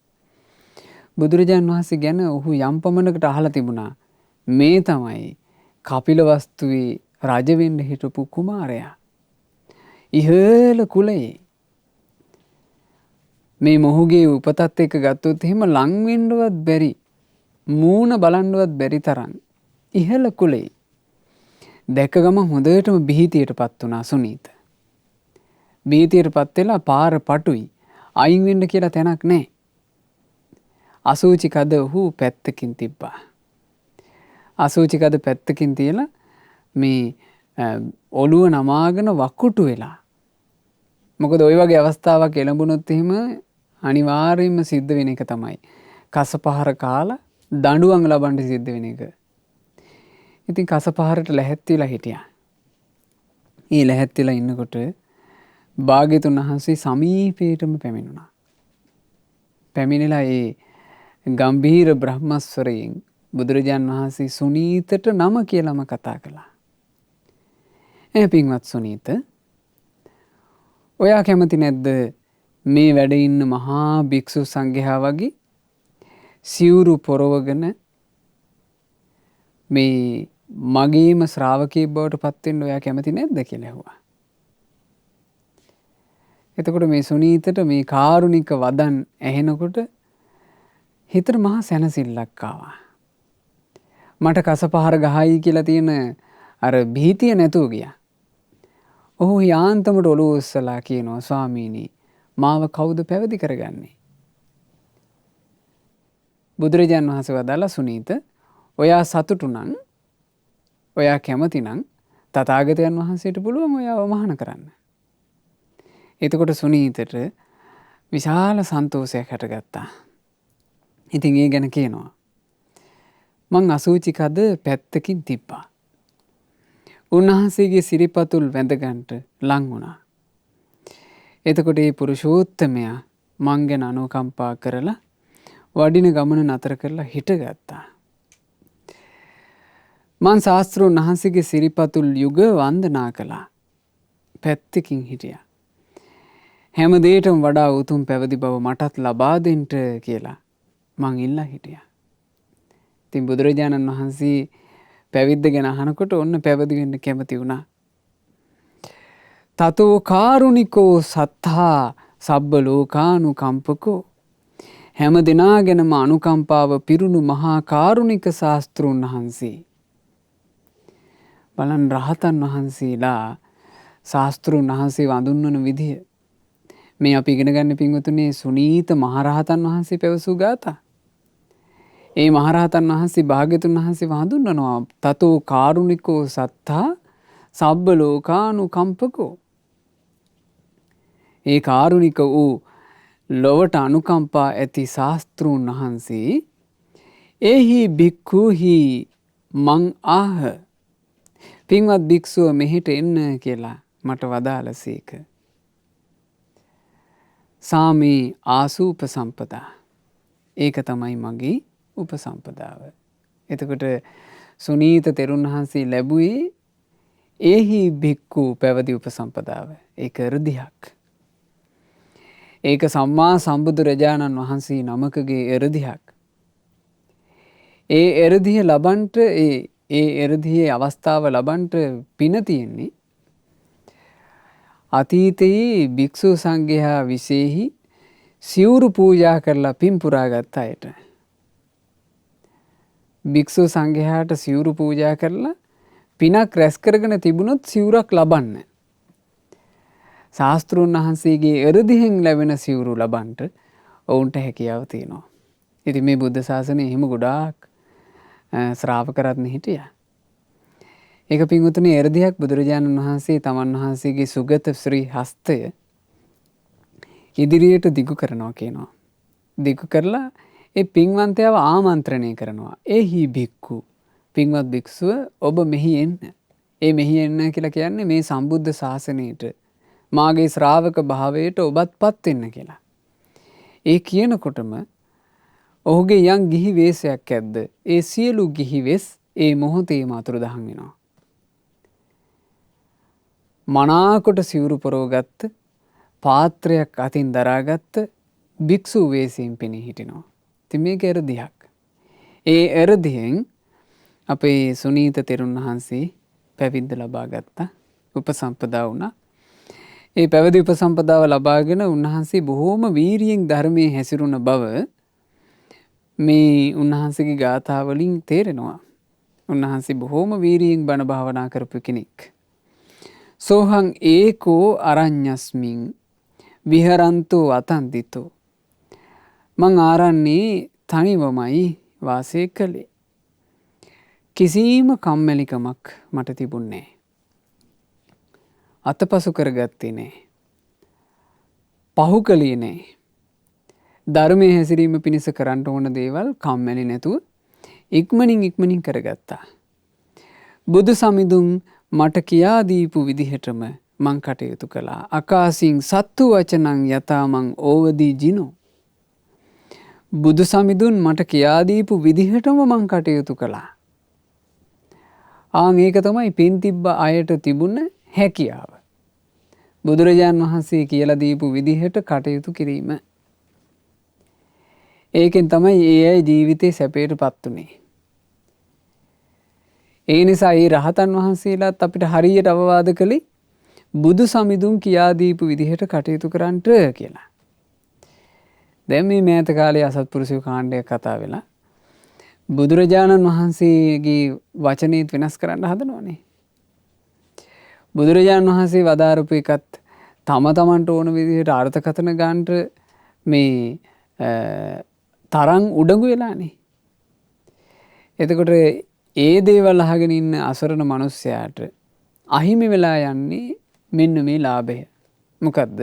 බුදුරජාණන් වහන්සේ ගැන ඔහු යම් පමණකට අහලා තිබුණා. මේ තමයි කපිලවස්තුවේ රජ වෙන්න හිටපු කුමාරයා. ඉහළ කුලයේ. මේ මොහුගේ උපතත් එක්ක ගත්තොත් එහෙම ලං වෙන්නවත් බැරි, මූණ බලන්නවත් බැරි තරම් ඉහළ කුලයේ. දැක ගමන් හොඳටම බිහිතියටපත් වුණා සුනීත. බිහිතියටපත් වෙලා පාර පටුයි. අයින් වෙන්න කියලා තැනක් නැහැ. අසූචි කද ඔහු පැත්තකින් තිබ්බා. අසූචි කද පැත්තකින් තියලා මේ ඔළුව නමාගෙන වකුටු වෙලා. මොකද ওই වගේ අවස්ථාවක් එළඹුණොත් එහෙම අනිවාර්යයෙන්ම සිද්ධ වෙන එක තමයි කසපහර කාලා දඬුවම් ලබන්න සිද්ධ වෙන එක. ඉතින් කසපහරට ලැහැත්තිලා හිටියා. ඒ ලැහැත්තිලා ඉන්නකොට භාග්‍යතුන් වහන්සේ සමීපයටම පැමිණුණා. පැමිණිලා ඒ ගම්භීර බ්‍රහ්මස්වරයෙන් බුදුරජාන් වහන්සේ සුනීතට නම කියලාම කතා කළා. පින්වත් සුනීත, ඔයා කැමති නැද්ද මේ වැඩ ඉන්න මහා භික්ෂු සංඝයා වගේ සිවුරු පොරවගෙන මේ මගේම ශ්‍රාවකයෙක් බවට පත් වෙන්න ඔයා කැමති නැද්ද කියලා ඇහුවා. එතකොට මේ සුනීතට මේ කාරුණික වදන් ඇහෙනකොට හිතට මහා සැනසෙල්ලක් ආවා. මට කසපහර ගහයි කියලා තියෙන අර භීතිය නැතුව ගියා. ඔහු යාන්තමට ඔළුව උස්සලා කියනවා, ස්වාමීනි, මාව කවුද පැවිදි කරගන්නේ? බුදුරජාන් වහන්සේ වදාලා, සුනීත, ඔයා සතුටු නම්, ඔයා කැමති නම් තථාගතයන් වහන්සේට පුළුවන් ඔයාව මහාන කරන්න. එතකොට සුනීතට විශාල සන්තෝෂයක් හටගත්තා. ඉතින් ඒ ගැන කියනවා, මං අසූචි කද පැත්තකින් තිබ්බා. උන්වහන්සේගේ සිරිපතුල් වැඳගන්ට ලං වුණා. එතකොට මේ පුරුෂෝත්තමයා මං ගැන අනුකම්පා කරලා වඩින ගමන නතර කරලා හිටගත්තා. මං ශාස්ත්‍රෝන් වහන්සේගේ සිරිපතුල් යුග වන්දනා කළා. පැත්තකින් හිටියා. හැම දෙයකටම වඩා උතුම් පැවිදි බව මටත් ලබා දෙන්න කියලා මං ඉල්ලා හිටියා. ඉතින් බුදුරජාණන් වහන්සේ පැවිද්ද ගැන අහනකොට ඔන්න පැවිදි වෙන්න කැමති වුණා. තතෝ කාරුණිකෝ සත්තා සබ්බ ලෝකානුකම්පකෝ. හැම දෙනා ගැනම අනුකම්පාව පිරුණු මහා කාරුණික ශාස්ත්‍රූන් වහන්සේ. බලන්න රහතන් වහන්සේලා ශාස්ත්‍රූන් වහන්සේ වඳුන්වන විදිය. මේ අපි ඉගෙන ගන්න පින්වතුනි සුනීත මහරහතන් වහන්සේ පැවසූ ගාථා. ඒ මහරහතන් වහන්සේ භාග්‍යතුන් වහන්සේ වඳුන්වනවා, තතෝ කාරුණිකෝ සත්තා සබ්බ ලෝකානුකම්පකෝ. ඒ කාරුණික වූ ලොවට අනුකම්පා ඇති ශාස්ත්‍රූන් වහන්සේ එහි භික්ඛුහි මං ආහ. පින්වත් භික්ෂුව මෙහෙට එන්න කියලා මට වදාළසේක. සාමේ ආසු උපසම්පදා. ඒක තමයි මගේ උපසම්පදාව. එතකොට සුනීත තෙරුන් වහන්සේ ලැබුවේ එහි භික්ඛු පැවදි උපසම්පදාව. ඒක එරදිහක්. ඒක සම්මා සම්බුදුරජාණන් වහන්සේ නමකගේ එරදිහක්. ඒ එරදිහ ලබන්ට ඒ එරදිහේ අවස්ථාව ලබන්ට පින තියෙන්නේ අතීතයේ භික්ෂු සංඝයා විශේෂෙහි සිවුරු පූජා කරලා පින් පුරාගත් අයට. භික්ෂු සංඝයාට සිවුරු පූජා කරලා පිනක් රැස් කරගෙන තිබුණොත් සිවුරක් ලබන්න. ශාස්ත්‍රූන් වහන්සේගේ එරදිහෙන් ලැබෙන සිවුරු ලබන්ට ඔවුන්ට හැකියාව තියෙනවා. ඉතින් මේ බුද්ධ ශාසනය එහෙම ගොඩාක් ශ්‍රාවක රත්න හිටියා. ඒක පින්වතුනි එරදිහක් බුදුරජාණන් වහන්සේ තමන් වහන්සේගේ සුගත ශ්‍රී හස්තය ඉදිරියට දිගු කරනවා කියනවා. දිගු කරලා ඒ පින්වන්තයව ආමන්ත්‍රණය කරනවා. එහි භික්ඛු, පින්වත් භික්ෂුව ඔබ මෙහි එන්න. ඒ මෙහි එන්න කියලා කියන්නේ මේ සම්බුද්ධ ශාසනයට, මාගේ ශ්‍රාවක භාවයට ඔබත් පත් වෙන්න කියලා. ඒ කියනකොටම ඔහුගේ යම් ගිහි වේශයක් ඇද්ද ඒ සියලු ගිහි වෙස් ඒ මොහොතේම අතුරුදහන් වෙනවා. මනාකොට සිවුරු පොරවගත්ත පාත්‍රයක් අතින් දරාගත්ත භික්ෂු වේශයෙන් පෙනී හිටිනවා. ඉතින් මේක එරදිහක්. ඒ එරදිහෙන් අපේ සුනීත තෙරුන් වහන්සේ පැවිද්ද ලබා ගත්තා. උපසම්පදා වුණා. ඒ පැවිදි උපසම්පදාව ලබාගෙන උන්වහන්සේ බොහෝම වීරියෙන් ධර්මයේ හැසිරුණ බව මේ උන්වහන්සේගේ ගාථා වලින් තේරෙනවා. උන්වහන්සේ බොහෝම වීරියෙන් බණ භාවනා කරපු කෙනෙක්. සෝහං ඒකෝ අරඤ්ඤස්මින් විහරන්තෝ අතන්දිතෝ. මං ආරන්නේ තනිවමයි වාසය කළේ. කිසිම කම්මැලිකමක් මට තිබුණේ නැහැ. අතපසු කරගත්තේ නැහැ. පහු කළේ නැහැ. ධර්මයේ හැසිරීම පිණිස කරන්න ඕන දේවල් කම්මැලි නැතුව ඉක්මනින් කරගත්තා. බුදු සමිඳුන් මට කියා දීපු විදිහටම මං කටයුතු කළා. අකාසින් සත්තු වචනං යතා මං ඕවදී ජිනෝ. බුදු සමිඳුන් මට කියා දීපු විදිහටම මං කටයුතු කළා. ඒක තමයි පින් තිබ්බ අයට තිබුණ හැකියාව. බුදුරජාන් වහන්සේ කියලා දීපු විදිහට කටයුතු කිරීම. ඒකෙන් තමයි ඒ අය ජීවිතේ සැපයටපත් උනේ. ඒ නිසා ඒ රහතන් වහන්සේලාත් අපිට හරියට අවවාද කළේ බුදු සමිඳුන් කියා දීපු විදිහට කටයුතු කරන්නට කියලා. දැන් මේ මෑත කාලේ අසත්පුරුෂයෝ කාණ්ඩයක් කතා වෙලා බුදුරජාණන් වහන්සේගේ වචනේත් වෙනස් කරන්න හදනවනේ. බුදුරජාණන් වහන්සේ වදාරපු එකත් තමන්ට ඕන විදිහට අර්ථකථන ගන්නට මේ තරම් උඩඟු වෙලානේ. එතකොට ඒ දේවල් අහගෙන ඉන්න අසරණ මිනිස්සයාට අහිමි වෙලා යන්නේ මෙන්න මේ ලාභය. මොකද්ද?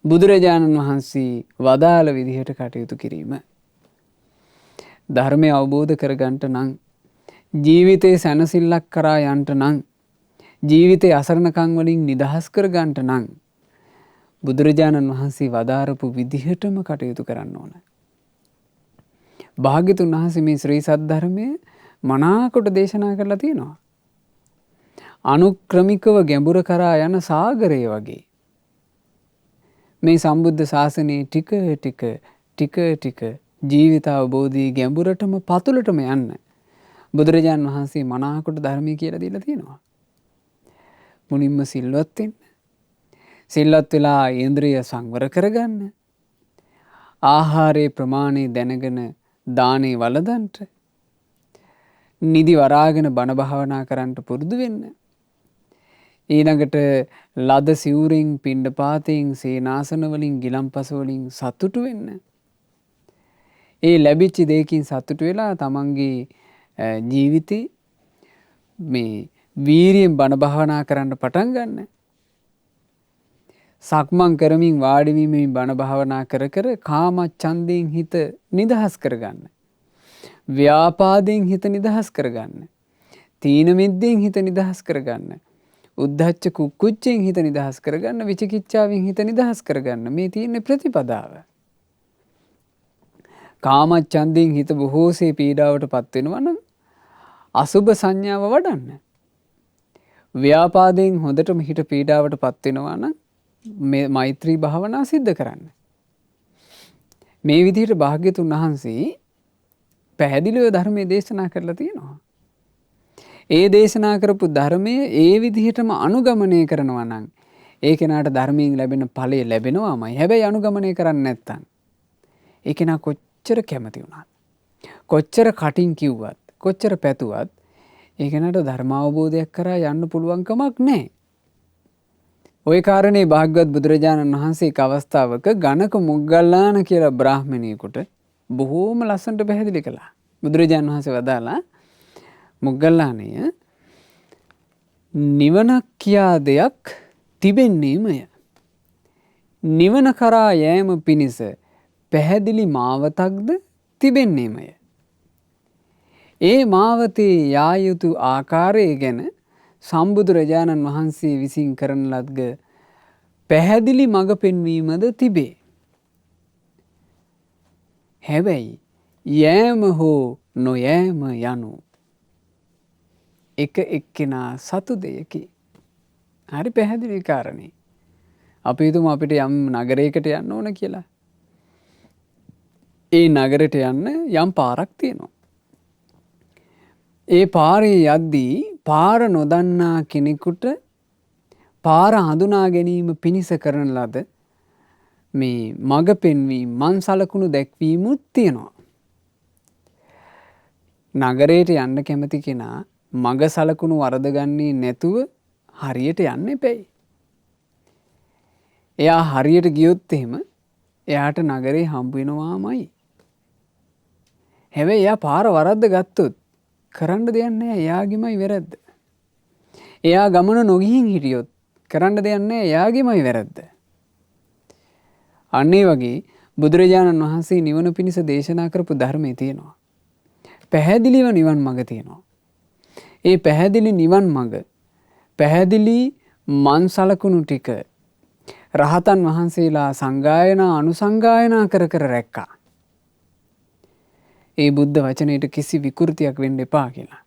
බුදුරජාණන් වහන්සේ වදාළ විදිහට කටයුතු කිරීම. ධර්මය අවබෝධ කරගන්නට නම් ජීවිතේ සැනසෙල්ලක් කරා යන්නට නම් ජීවිතේ අසරණකම් වලින් නිදහස් කරගන්නට නම් බුදුරජාණන් වහන්සේ වදාරපු විදිහටම කටයුතු කරන්න ඕන. භාග්‍යතුන් වහන්සේ මේ ශ්‍රී සද්ධර්මයේ මනාකොට දේශනා කරලා තියෙනවා. අනුක්‍රමිකව ගැඹුර කරා යන සාගරය වගේ. මේ සම්බුද්ධ ශාසනයේ ටික ජීවිත අවබෝධී ගැඹුරටම පතුලටම යන්න බුදුරජාන් වහන්සේ මනාකොට ධර්මය කියලා දීලා තියෙනවා. මුලින්ම සිල්වත් වෙන්න. සිල්වත් වෙලා ඉන්ද්‍රිය සංවර කරගන්න. ආහාරයේ ප්‍රමාණය දැනගෙන දානේ වළඳන්ට. නිදි වරාගෙන බණ භාවනා කරන්නට පුරුදු වෙන්න. ඊළඟට ලද සිවුරින් පිණ්ඩපාතයෙන් සේනාසන වලින් ගිලම්පස වලින් සතුටු වෙන්න. ඒ ලැබිච්ච දෙයකින් සතුටු වෙලා තමන්ගේ ජීවිතේ මේ වීරියෙන් බණ භාවනා කරන්න පටන් ගන්න. සක්මන් කරමින් වාඩි වීමෙන් බණ භාවනා කර කාම ඡන්දයෙන් හිත නිදහස් කරගන්න. ව්‍යාපාදයෙන් හිත නිදහස් කරගන්න. තීන මිද්දෙන් හිත නිදහස් කරගන්න. උද්ධච්ච කුක්කුච්චෙන් හිත නිදහස් කරගන්න. විචිකිච්ඡාවෙන් හිත නිදහස් කරගන්න. මේ තියෙන ප්‍රතිපදාව. කාම ඡන්දයෙන් හිත බොහෝසේ පීඩාවට පත් වෙනවා නම් අසුභ සංඥාව වඩන්න. ව්‍යාපාදයෙන් හොඳටම හිත පීඩාවට පත් වෙනවා නම් මේ මෛත්‍රී භාවනා සිද්ධ කරන්න. මේ විදිහට භාග්‍යතුන් වහන්සේ පැහැදිලිව ධර්මයේ දේශනා කරලා තියෙනවා. ඒ දේශනා කරපු ධර්මයේ ඒ විදිහටම අනුගමනය කරනවා නම් ඒ කෙනාට ධර්මයෙන් ලැබෙන ඵලය ලැබෙනවාමයි. හැබැයි අනුගමනය කරන්නේ නැත්නම් ඒ කෙනා කොච්චර කැමති වුණත් කොච්චර කටින් කිව්වත් කොච්චර පැතුවත් ඒ කෙනාට ධර්ම අවබෝධයක් කරා යන්න පුළුවන් කමක් නැහැ. ওই කාරණේ භාග්‍යවත් බුදුරජාණන් වහන්සේ එක් අවස්ථාවක ගණක මොග්ගල්ලාන කියලා බ්‍රාහ්මණයෙකුට බොහෝම ලස්සනට පැහැදිලි කළා. බුදුරජාණන් වහන්සේ වදාලා මොග්ගල්ලාණය නිවනක් කියා දෙයක් තිබෙන්නේමය. නිවන කරා යෑම පිණිස පැහැදිලි මාවතක්ද තිබෙන්නේමය. ඒ මාවතේ යා යුතු ආකාරය ගැන සම්බුදුරජාණන් වහන්සේ විසින් කරන ලද්ග පැහැදිලි මඟ පෙන්වීමද තිබේ. හැබැයි යෑම හෝ නොයෑම යනු එක එක්කෙනා සතු දෙයකි. හරි පැහැදිලි කාරණේ. අපි හිතමු අපිට යම් නගරයකට යන්න ඕන කියලා. ඒ නගරයට යන්න යම් පාරක් තියෙනවා. ඒ පාරේ යද්දී පාර නොදන්නා කෙනෙකුට පාර හඳුනා ගැනීම පිණිස කරන ලද මේ මඟ පෙන්වීම මං සලකුණු දැක්වීමුත් තියෙනවා. නගරයට යන්න කැමති කෙනා මඟ සලකුණු වරදගන්නේ නැතුව හරියට යන්න එපැයි. එයා හරියට ගියොත් එහෙම එයාට නගරේ හම්බ වෙනවාමයි. හැබැයි එයා පාර වරද්ද ගත්තොත් කරන්න දෙයක් නැහැ, එයාගේමයි වැරද්ද. එයා ගමන නොගිහින් හිටියොත් කරන්න දෙයක් නැහැ, එයාගේමයි වැරද්ද. අන්න ඒ වගේ බුදුරජාණන් වහන්සේ නිවන පිණිස දේශනා කරපු ධර්මයේ තියෙනවා. පැහැදිලිව නිවන් මඟ තියෙනවා. ඒ පැහැදිලි නිවන් මඟ පැහැදිලි මන් සලකුණු ටික රහතන් වහන්සේලා සංගායනා අනුසංගායනා කර කර රැක්කා. ඒ බුද්ධ වචනයට කිසි විකෘතියක් වෙන්න එපා කියලා.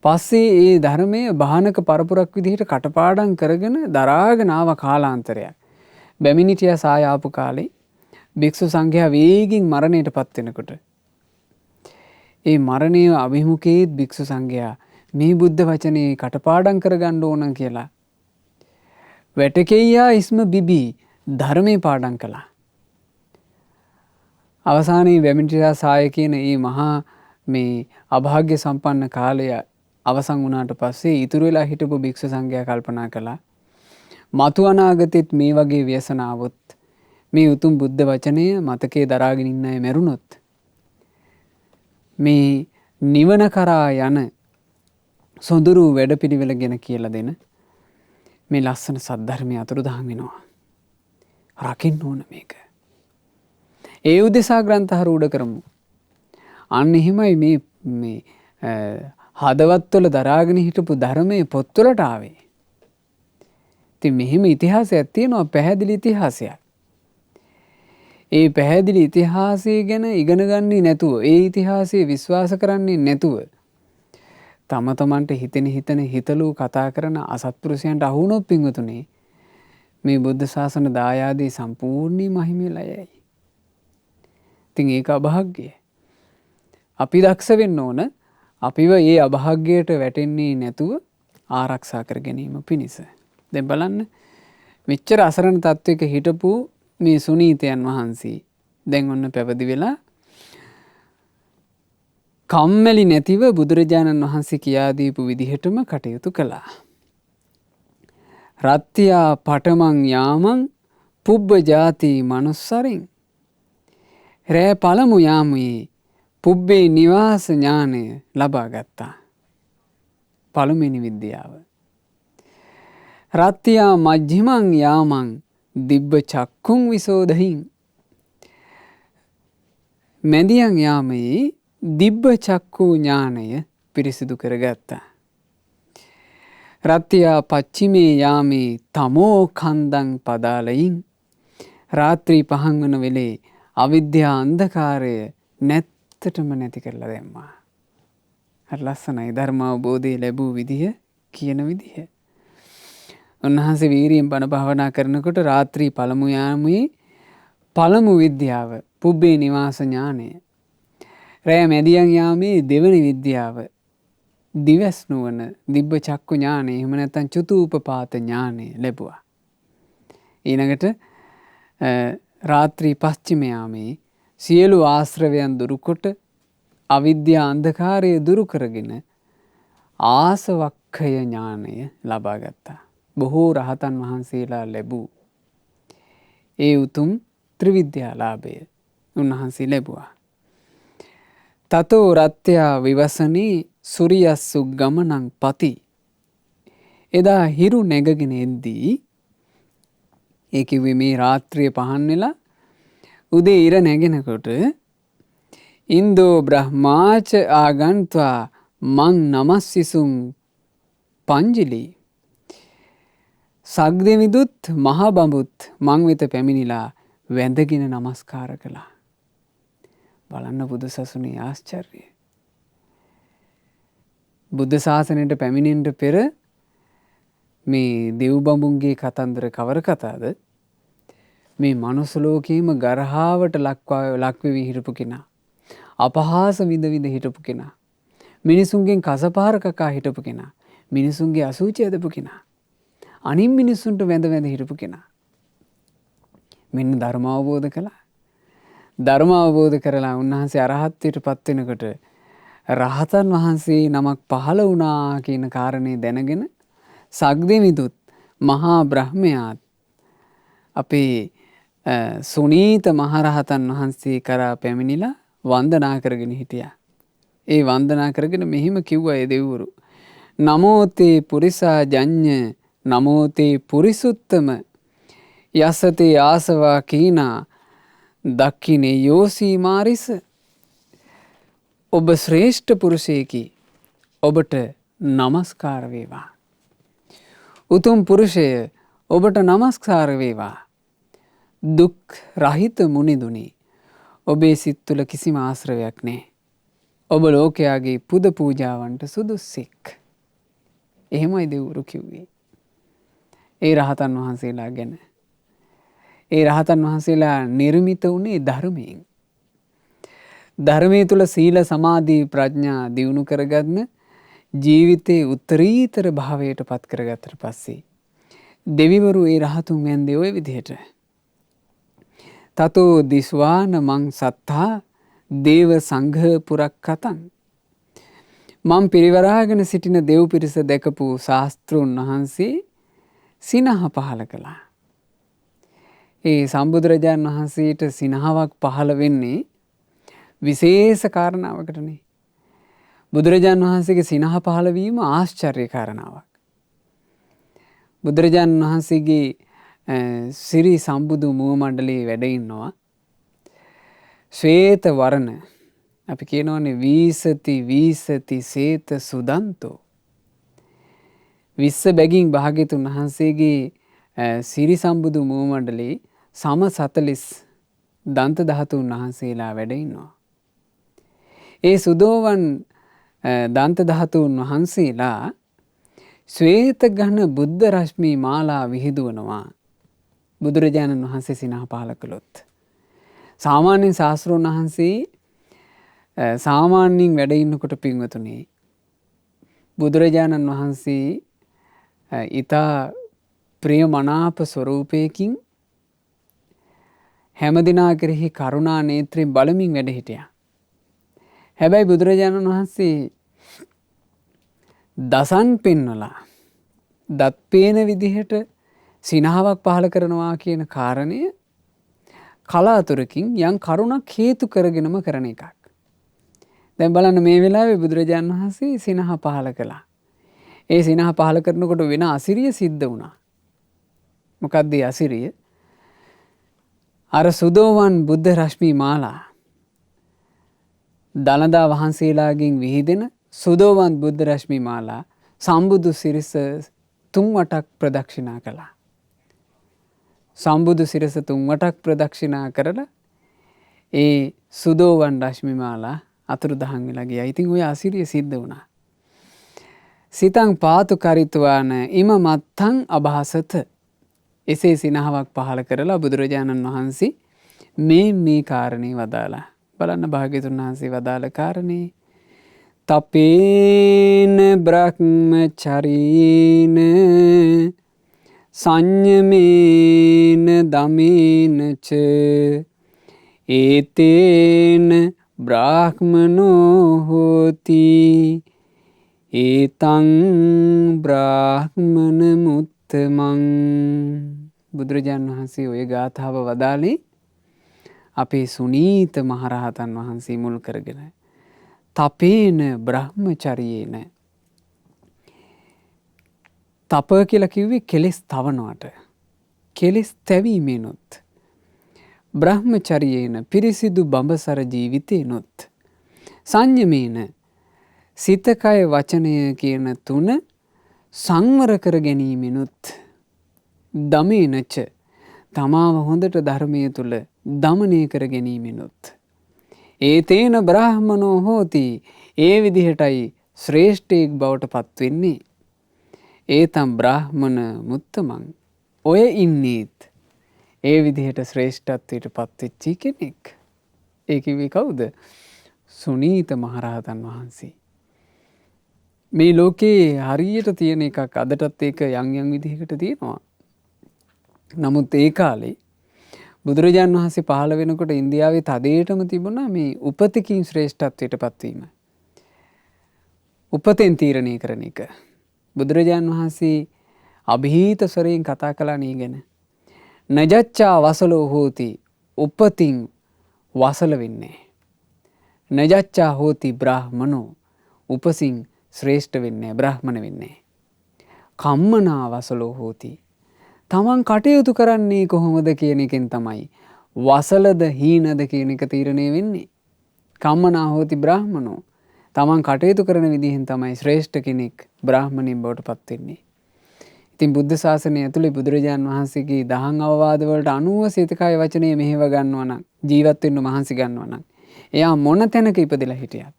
පස්සේ ඒ ධර්මය භානක පරපුරක් විදිහට කටපාඩම් කරගෙන දරාගෙන ආව කාලාන්තරයක්. බැමිණිටියා සාය ආපු කාලේ භික්ෂු සංඝයා වේගින් මරණයට පත් වෙනකොට ඒ මරණය අභිමුඛයේත් භික්ෂු සංඝයා මේ බුද්ධ වචනේ කටපාඩම් කරගන්න ඕන කියලා වැටකෙයියා ඉස්ම බිබී ධර්මයේ පාඩම් කළා. අවසානයේ බැමිණිටියා සාය කියන මේ මහා මේ අභාග්‍ය සම්පන්න කාලය අවසන් වුණාට පස්සේ ඉතුරු වෙලා හිටපු භික්ෂු සංඝයා කල්පනා කළා මතු අනාගතෙත් මේ වගේ ව්‍යසන આવොත් මේ උතුම් බුද්ධ වචනය මතකයේ දරාගෙන ඉන්න අය මැරුණොත් මේ නිවන කරා යන සොඳුරු වැඩපිළිවෙල ගැන කියලා දෙන මේ ලස්සන සද්ධර්මයේ අතුරුදහන් වෙනවා. රකින්න ඕන මේක. ඒ උදෙසා ග්‍රන්ථ ආරූඪ කරමු. අන්න එහෙමයි මේ හදවත්වල දරාගෙන හිටපු ධර්මයේ පොත්වලට ආවේ. ඉතින් මෙහෙම ඉතිහාසයක් තියෙනවා, පැහැදිලි ඉතිහාසයක්. ඒ පැහැදිලි ඉතිහාසය ගැන ඉගෙන ගන්නේ නැතුව, ඒ ඉතිහාසය විශ්වාස කරන්නේ නැතුව තම තමන්ට හිතෙන හිතලු කතා කරන අසත්පුරුෂයන්ට අහු වුණොත් පින්වතුනි මේ බුද්ධ ශාසන දායාදී සම්පූර්ණයෙන්ම අහිමිලා යයි. ඉතින් ඒක අභාග්‍යයි. අපි දක්ෂ වෙන්න ඕන අපිව මේ අභාග්‍යයට වැටෙන්නේ නැතුව ආරක්ෂා කර ගැනීම පිණිස. දැන් බලන්න මෙච්චර අසරණ තත්වයක හිටපු මේ සුනීතයන් වහන්සේ දැන් ඔන්න පැවිදි වෙලා කම්මැලි නැතිව බුදුරජාණන් වහන්සේ කියා දීපු විදිහටම කටයුතු කළා. රත්ත්‍යා පඨමං යාමං පුබ්බ ජාති මනුස්සරින් රෑ පළමු යාමයේ පුබ්බේ නිවාස ඥානය ලබා ගත්තා. පළමුවෙනි විද්‍යාව. රත්ත්‍යා මජ්ක්‍ධිමං යාමං දිබ්බ චක්කුං විසෝදහින් මැදියන් යාමයේ දිබ්බ චක්කු ඥානය පිරිසිදු කරගත්තා. රත්ත්‍යා පච්චිමේ යාමේ තමෝ කන්දං පදාලයින් රාත්‍රී 5 වන වෙලේ අවිද්‍යා අන්ධකාරය නැත්තටම නැති කරලා දැම්මා. හරි ලස්සනයි ධර්ම අවබෝධය ලැබූ විදිහ කියන විදිහ. උන්වහන්සේ වීරියෙන් බණ භාවනා කරනකොට රාත්‍රී පළමු යාමයේ පළමු විද්‍යාව පුබ්බේ නිවාස ඥානය. රෑ මැදියන් යාමේ දෙවනි විද්‍යාව දිවස් නුවණ දිබ්බ චක්කු ඥානය, එහෙම නැත්නම් චුතූපපාත ඥානය ලැබුවා. ඊළඟට රාත්‍රී පස්චිම යාමේ සියලු ආශ්‍රවයන් දුරුකොට අවිද්‍යා අන්ධකාරය දුරු කරගෙන ආසවක්ඛය ඥානය ලබා ගත්තා. බොහෝ රහතන් වහන්සේලා ලැබූ ඒ උතුම් ත්‍රිවිද්‍යාලාභය උන්වහන්සේ ලැබුවා. තතෝ රත්ත්‍යා විවසනී සුරියස්සු ගමනං පති. එදා හිරු නැගගෙන එද්දී, ඒ කිව්වේ මේ රාත්‍රිය 5 වෙලා උදේ ඉර නැගෙනකොට ඉන්දෝ බ්‍රහ්මාච ආගන්ත්වා මං නමස්සිසුං පංජිලි. සග්දෙවිදුත් මහ බඹුත් මං වෙත පැමිණිලා වැඳගෙන නමස්කාර කළා. බලන්න බුදු සසුනේ ආශ්චර්යය. බුද්ධ ශාසනයට පැමිණෙන්න පෙර මේ දෙව් බඹුන්ගේ කතන්දර කවර කතාද? මේ මනුස්ස ලෝකයේම ගරහාවට ලක්වෙවි හිටපු කෙනා. අපහාස විඳ විඳ හිටපු කෙනා. මිනිසුන්ගෙන් කසපාර කකා හිටපු කෙනා. මිනිසුන්ගේ අසූචි ඇදපු කෙනා. අනින් මිනිසුන්ට වැඳ වැඳ හිටපු කෙනා. මෙන්න ධර්ම අවබෝධ කළා. ධර්ම අවබෝධ කරලා උන්වහන්සේ අරහත්ත්වයට පත් වෙනකොට රහතන් වහන්සේ නමක් පහළ වුණා කියන කාරණේ දැනගෙන සග්දෙවිදුත් මහා බ්‍රහ්මයාත් අපේ සුනීත මහරහතන් වහන්සේ කරා පැමිණිලා වන්දනා කරගෙන හිටියා. ඒ වන්දනා කරගෙන මෙහිම කිව්වා ඒ දෙවිවරු. නමෝතේ පුරිසා ජඤ්ඤ නමෝතේ පුරිසුත්තම යසතේ ආසවා කීනා දක්ඛිනේ යෝසී මාරිස. ඔබ ශ්‍රේෂ්ඨ පුරුෂයෙකි. ඔබට নমස්කාර වේවා. උතුම් පුරුෂය ඔබට নমස්කාර වේවා. දුක් රහිත මුනිදුනි. ඔබේ සිත් තුළ කිසිම ආශ්‍රවයක් නැහැ. ඔබ ලෝකයාගේ පුද පූජාවන්ට සුදුස්සෙක්. එහෙමයි දෙවිවරු කිව්වේ. ඒ රහතන් වහන්සේලා ගැන. ඒ රහතන් වහන්සේලා නිර්මිත වුණේ ධර්මයෙන්. ධර්මයේ තුල සීල සමාධි ප්‍රඥා දියුණු කරගන්න ජීවිතේ උත්තරීතර භාවයට පත් කරගත්තට පස්සේ දෙවිවරු ඒ රහතුන් වැන්දේ ওই විදිහට. තතෝ දිස්වාන මං සත්තා දේව සංඝ පුරක්කතං. මම පිරිවරාගෙන සිටින දෙව් පිරිස දැකපු ශාස්ත්‍රුන් වහන්සේ සිනහ පහල කළා. ඒ සම්බුදුරජාණන් වහන්සේට සිනහවක් පහළ වෙන්නේ විශේෂ කාරණාවකටනේ. බුදුරජාණන් වහන්සේගේ සිනහ පහළ වීම ආශ්චර්ය කාරණාවක්. බුදුරජාණන් වහන්සේගේ සිරි සම්බුදු මුව මණ්ඩලයේ වැඩ ඉන්නවා ශ්වේත වර්ණ. අපි කියනවානේ වීසති සේත සුදන්තෝ. විස්ස බැගින් භාග්‍යතුන් වහන්සේගේ සිරි සම්බුදු මුව මණ්ඩලයේ සම 40 දන්ත ධාතුන් වහන්සේලා වැඩ ඉන්නවා. ඒ සුදෝවන් දන්ත ධාතුන් වහන්සේලා ශ්වේත ඝන බුද්ධ රශ්මි මාලා විහිදුවනවා බුදුරජාණන් වහන්සේ සිනහ පහල කළොත්. සාමාන්‍යයෙන් ශාස්ත්‍රෝන් වහන්සේ සාමාන්‍යයෙන් වැඩ ඉන්නකොට පින්වතුනි බුදුරජාණන් වහන්සේ ඊතා ප්‍රියමනාප ස්වරූපයකින් හැමදිනා කෙරෙහි කරුණා නේත්‍රයෙන් බලමින් වැඩ හිටියා. හැබැයි බුදුරජාණන් වහන්සේ දසන් පෙන්වලා දත් පේන විදිහට සිනහාවක් පහල කරනවා කියන කාරණය කලාතුරකින් යම් කරුණක් හේතු කරගෙනම කරන එකක්. දැන් බලන්න මේ වෙලාවේ බුදුරජාණන් වහන්සේ සිනහ පහල කළා. ඒ සිනහ පහල කරනකොට වෙන අසිරිය සිද්ධ වුණා. මොකක්ද ඒ අසිරිය? අර සුදෝවන් බුද්ධ රශ්මි මාලා දලදා වහන්සේලාගෙන් විහිදෙන සුදෝවන් බුද්ධ රශ්මි මාලා සම්බුදු සිරිස 3 වටක් ප්‍රදක්ෂිනා කළා. සම්බුදු සිරිස 3 වටක් ප්‍රදක්ෂිනා කරලා ඒ සුදෝවන් රශ්මි මාලා අතුරුදහන් වෙලා ගියා. ඉතින් ওই අසිරිය සිද්ධ වුණා. සිතං පාතු කරිතවාන ඉම මත්තං අභාසත. එසේ සිනහාවක් පහල කරලා බුදුරජාණන් වහන්සේ මේ කාරණේ වදාලා. බලන්න භාග්‍යතුන් වහන්සේ වදාළ කාරණේ තපේන බ්‍රහ්මචරීන සංයමේන දමේනච ඒතේන බ්‍රාහ්මනෝ හෝති ඒතං බ්‍රාහ්මන මුත්තමං. බුදුරජාණන් වහන්සේ ඔය ගාථාව වදාළේ අපේ සුනීත මහරහතන් වහන්සේ මුල් කරගෙන. තපේන බ්‍රහ්මචරියේන. තප කියලා කිව්වේ කෙලෙස් තවනවට. කෙලෙස් තැවීමෙනුත්. බ්‍රහ්මචරියේන පිරිසිදු බඹසර ජීවිතේනොත්. සංයමේන සිත කය වචනය කියන තුන සංවර කර ගැනීමෙනුත්. දමේනච තමාව හොඳට ධර්මයේ තුල දමනය කර ගැනීමෙනුත්. ඒතේන බ්‍රාහ්මනෝ හෝති. ඒ විදිහටයි ශ්‍රේෂ්ඨයෙක් බවට පත්වෙන්නේ. ඒතම් බ්‍රාහ්මණ මුත්තමන්. ඔය ඉන්නේත් ඒ විදිහට ශ්‍රේෂ්ඨත්වයට පත්වෙච්චි කෙනෙක්. ඒ කිව්වේ කවුද? සුනීත මහරහතන් වහන්සේ. මේ ලෝකේ හරියට තියෙන එකක් අදටත් ඒක යම් විදිහකට තියෙනවා. නමුත් ඒ කාලේ බුදුරජාන් වහන්සේ පහළ වෙනකොට ඉන්දියාවේ තදේටම තිබුණා මේ උපතකින් ශ්‍රේෂ්ඨත්වයට පත්වීම. උපතෙන් තීරණය කරන එක. බුදුරජාන් වහන්සේ අභීත ස්වරයෙන් කතා කළා නේ ගැන. නජච්චා වසලෝ හෝති. උපතින් වසල වෙන්නේ. නජච්චා හෝති බ්‍රාහ්මනෝ. උපසින් ශ්‍රේෂ්ඨ වෙන්නේ බ්‍රාහ්මණ වෙන්නේ. කම්මනා වසලෝ හෝති. තමන් කටයුතු කරන්නේ කොහොමද කියන එකෙන් තමයි වසලද හීනද කියන එක තීරණය වෙන්නේ. කම්මනා හෝති බ්‍රාහ්මනෝ. තමන් කටයුතු කරන විදිහෙන් තමයි ශ්‍රේෂ්ඨ කෙනෙක් බ්‍රාහ්මණයෙක් බවට පත් වෙන්නේ. ඉතින් බුද්ධ ශාසනය ඇතුලේ බුදුරජාන් වහන්සේගේ දහම් අවවාද වලට අනුව සිතකය වචනේ මෙහෙව ගන්නවා නම් ජීවත් වෙන්න මහන්සි ගන්නවා නම් එයා මොන තැනක ඉපදෙලා හිටියත්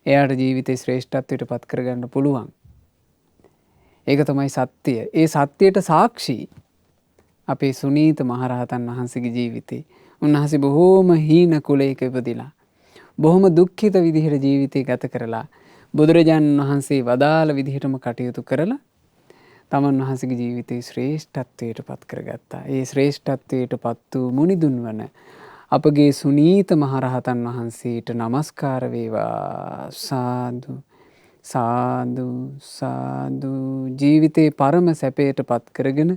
එයාට ජීවිතේ ශ්‍රේෂ්ඨත්වයට පත් කරගන්න පුළුවන්. ඒක තමයි සත්‍යය. ඒ සත්‍යයට සාක්ෂි අපේ සුනීත මහරහතන් වහන්සේගේ ජීවිතේ. උන්වහන්සේ බොහෝම හීන කුලයක ඉපදිලා බොහොම දුක්ඛිත විදිහට ජීවිතේ ගත කරලා බුදුරජාණන් වහන්සේ වදාළ විදිහටම කටයුතු කරලා තමන් වහන්සේගේ ජීවිතේ ශ්‍රේෂ්ඨත්වයට පත් කරගත්තා. ඒ ශ්‍රේෂ්ඨත්වයට පත් වූ මුනිදුන් වන අපගේ සුනීත මහරහතන් වහන්සේට නමස්කාර වේවා. සාදු සාදු සාදු. ජීවිතේ පරම සැපයට පත් කරගෙන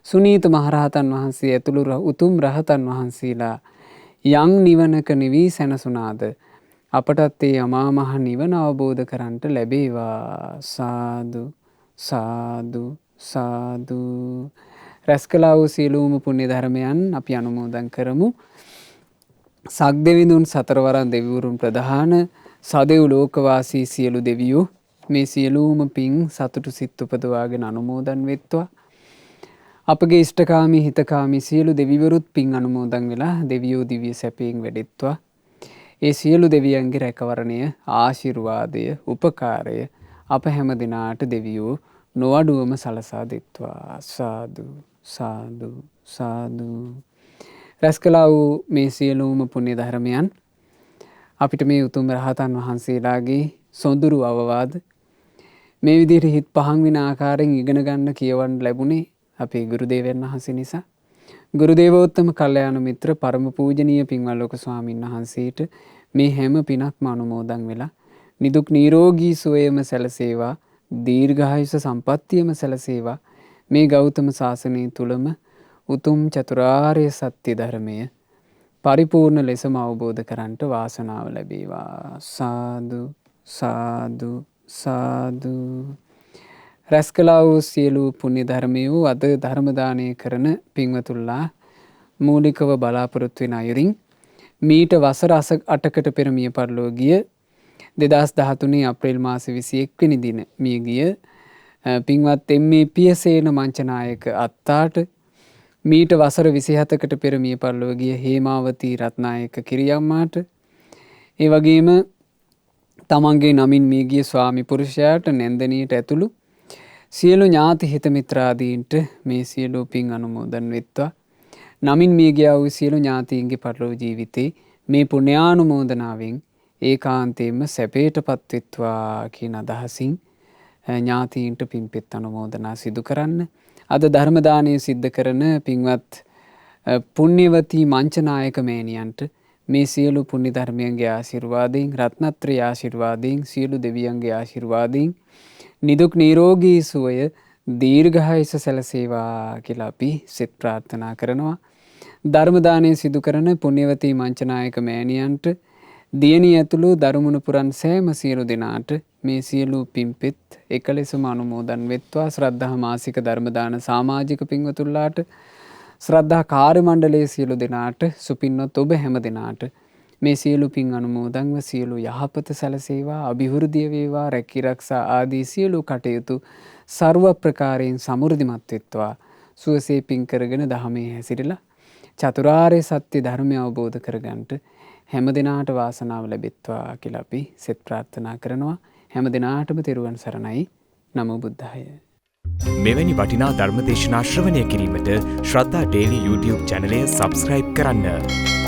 සුනීත මහරහතන් වහන්සේ ඇතුළු උතුම් රහතන් වහන්සේලා යම් නිවනක නිවී සැනසුණාද අපටත් ඒ අමා මහ නිවන අවබෝධ කරන්ට ලැබේවා. සාදු සාදු සාදු. රැස් කළා වූ සියලුම පුණ්‍ය ධර්මයන් අපි අනුමෝදන් කරමු. සක්දෙවිඳුන් සතරවරන් දෙවිවරුන් ප්‍රධාන සදෙව් ලෝකවාසී සියලු දෙවියෝ මේ සියලුම පින් සතුටු සිත් උපදවාගෙන අනුමෝදන් වෙත්වා. අපගේ ඉෂ්ඨකාමී හිතකාමී සියලු දෙවිවරුත් පින් අනුමෝදන් වෙලා දෙවියෝ දිව්‍ය සැපයෙන් වැඩෙත්වා. ඒ සියලු දෙවියන්ගේ රැකවරණය ආශිර්වාදය උපකාරය අප හැම දිනාට දෙවියෝ නොඅඩුවම සලසා දෙත්වා. සාදු සාදු සාදු. රැස් කළා වූ මේ සියලුම පුණ්‍ය ධර්මයන් අපිට මේ උතුම් රහතන් වහන්සේලාගේ සොඳුරු අවවාද මේ විදිහට හිත් පහන් වෙන ආකාරයෙන් ඉගෙන ගන්න කියවන්න ලැබුණේ අපේ ගුරුදේවයන් වහන්සේ නිසා. ගුරුදේවෝත්තම කල්යාණ මිත්‍ර පරම පූජනීය පින්වත් ලෝක ස්වාමීන් වහන්සේට මේ හැම පිනක්ම අනුමෝදන් වෙලා නිදුක් නිරෝගී සුවයම සැලසේවා. දීර්ඝායුෂ සම්පන්නියම සැලසේවා. මේ ගෞතම සාසනය තුලම උතුම් චතුරාර්ය සත්‍ය ධර්මය පරිපූර්ණ ලෙසම අවබෝධ කරන්ට වාසනාව ලැබේවා. සාදු සාදු සාදු. රැස් කළා වූ සියලු පුණ්‍ය ධර්මයෝ අද ධර්ම දානය කරන පින්වතුන්ලා මූලිකව බලාපොරොත්තු වෙන අයුරින් මීට වසර 8කට පෙර මිය පරලෝ ගිය 2013 අප්‍රේල් මාස 21 වෙනි දින මිය ගිය පින්වත් එම්.ඒ. පියසේන මංචනායක අත්තාට මීට වසර 27කට පෙර මිය පරලෝ ගිය හේමාවතී රත්නායක කිරියම්මාට ඒ වගේම තමන්ගේ නමින් මිය ගිය ස්වාමි පුරුෂයාට නැන්දනියට ඇතුළු සියලු ඥාති හිත මිත්‍රාදීන්ට මේ සියලු පින් අනුමෝදන් වෙත්වා. නමින් මිය ගියා වූ සියලු ඥාතීන්ගේ පරලෝක ජීවිතේ මේ පුණ්‍යානුමෝදනාවෙන් ඒකාන්තයෙන්ම සැපයටපත් වෙත්වා කියන අදහසින් ඥාතීන්ට පින්පෙත් අනුමෝදනා සිදු කරන්න. අද ධර්ම දානය සිද්ධ කරන පින්වත් පුණ්‍යවතී මංචනායක මෑණියන්ට මේ සියලු පුණ්‍ය ධර්මයන්ගේ ආශිර්වාදයෙන් රත්නත්‍රය ආශිර්වාදයෙන් සියලු දෙවියන්ගේ ආශිර්වාදයෙන් නිදුක් නිරෝගී සුවය දීර්ඝායුෂ සැලසේවා කියලා අපි සෙත් ප්‍රාර්ථනා කරනවා. ධර්ම දානය සිදු කරන පුණ්‍යවතී මංචනායක මෑණියන්ට දියණිය ඇතුළු දරුමුණු පුරන් සෑම සියලු දෙනාට මේ සියලු පින්පෙත් එකලෙසම අනුමෝදන් වෙත්වා. ශ්‍රද්ධා මාසික ධර්ම දාන සමාජික පින්වතුන්ලාට ශ්‍රද්ධා කාර්ය මණ්ඩලයේ සියලු දෙනාට සුපින්වත් ඔබ හැම දෙනාට මේ සියලු පින් අනුමෝදන්ව සියලු යහපත සැලසේවා. අභිවෘද්ධිය වේවා. රැකී ආරක්ෂා ආදී සියලු කටයුතු ਸਰව ප්‍රකාරයෙන් සමෘද්ධිමත් වෙත්වා. සුවසේ පින් කරගෙන දහමේ හැසිරලා චතුරාර්ය සත්‍ය ධර්මය අවබෝධ කරගන්නට හැම දිනාට වාසනාව ලැබෙත්වා කියලා අපි සෙත් ප්‍රාර්ථනා කරනවා. හැම දිනාටම තෙරුවන් සරණයි. නමෝ බුද්ධාය. මෙවැනි වටිනා ධර්මදේශනා ශ්‍රවණය කිරීමට ශ්‍රද්ධා ඩේලි YouTube චැනලය සබස්ක්‍රයිබ් කරන්න.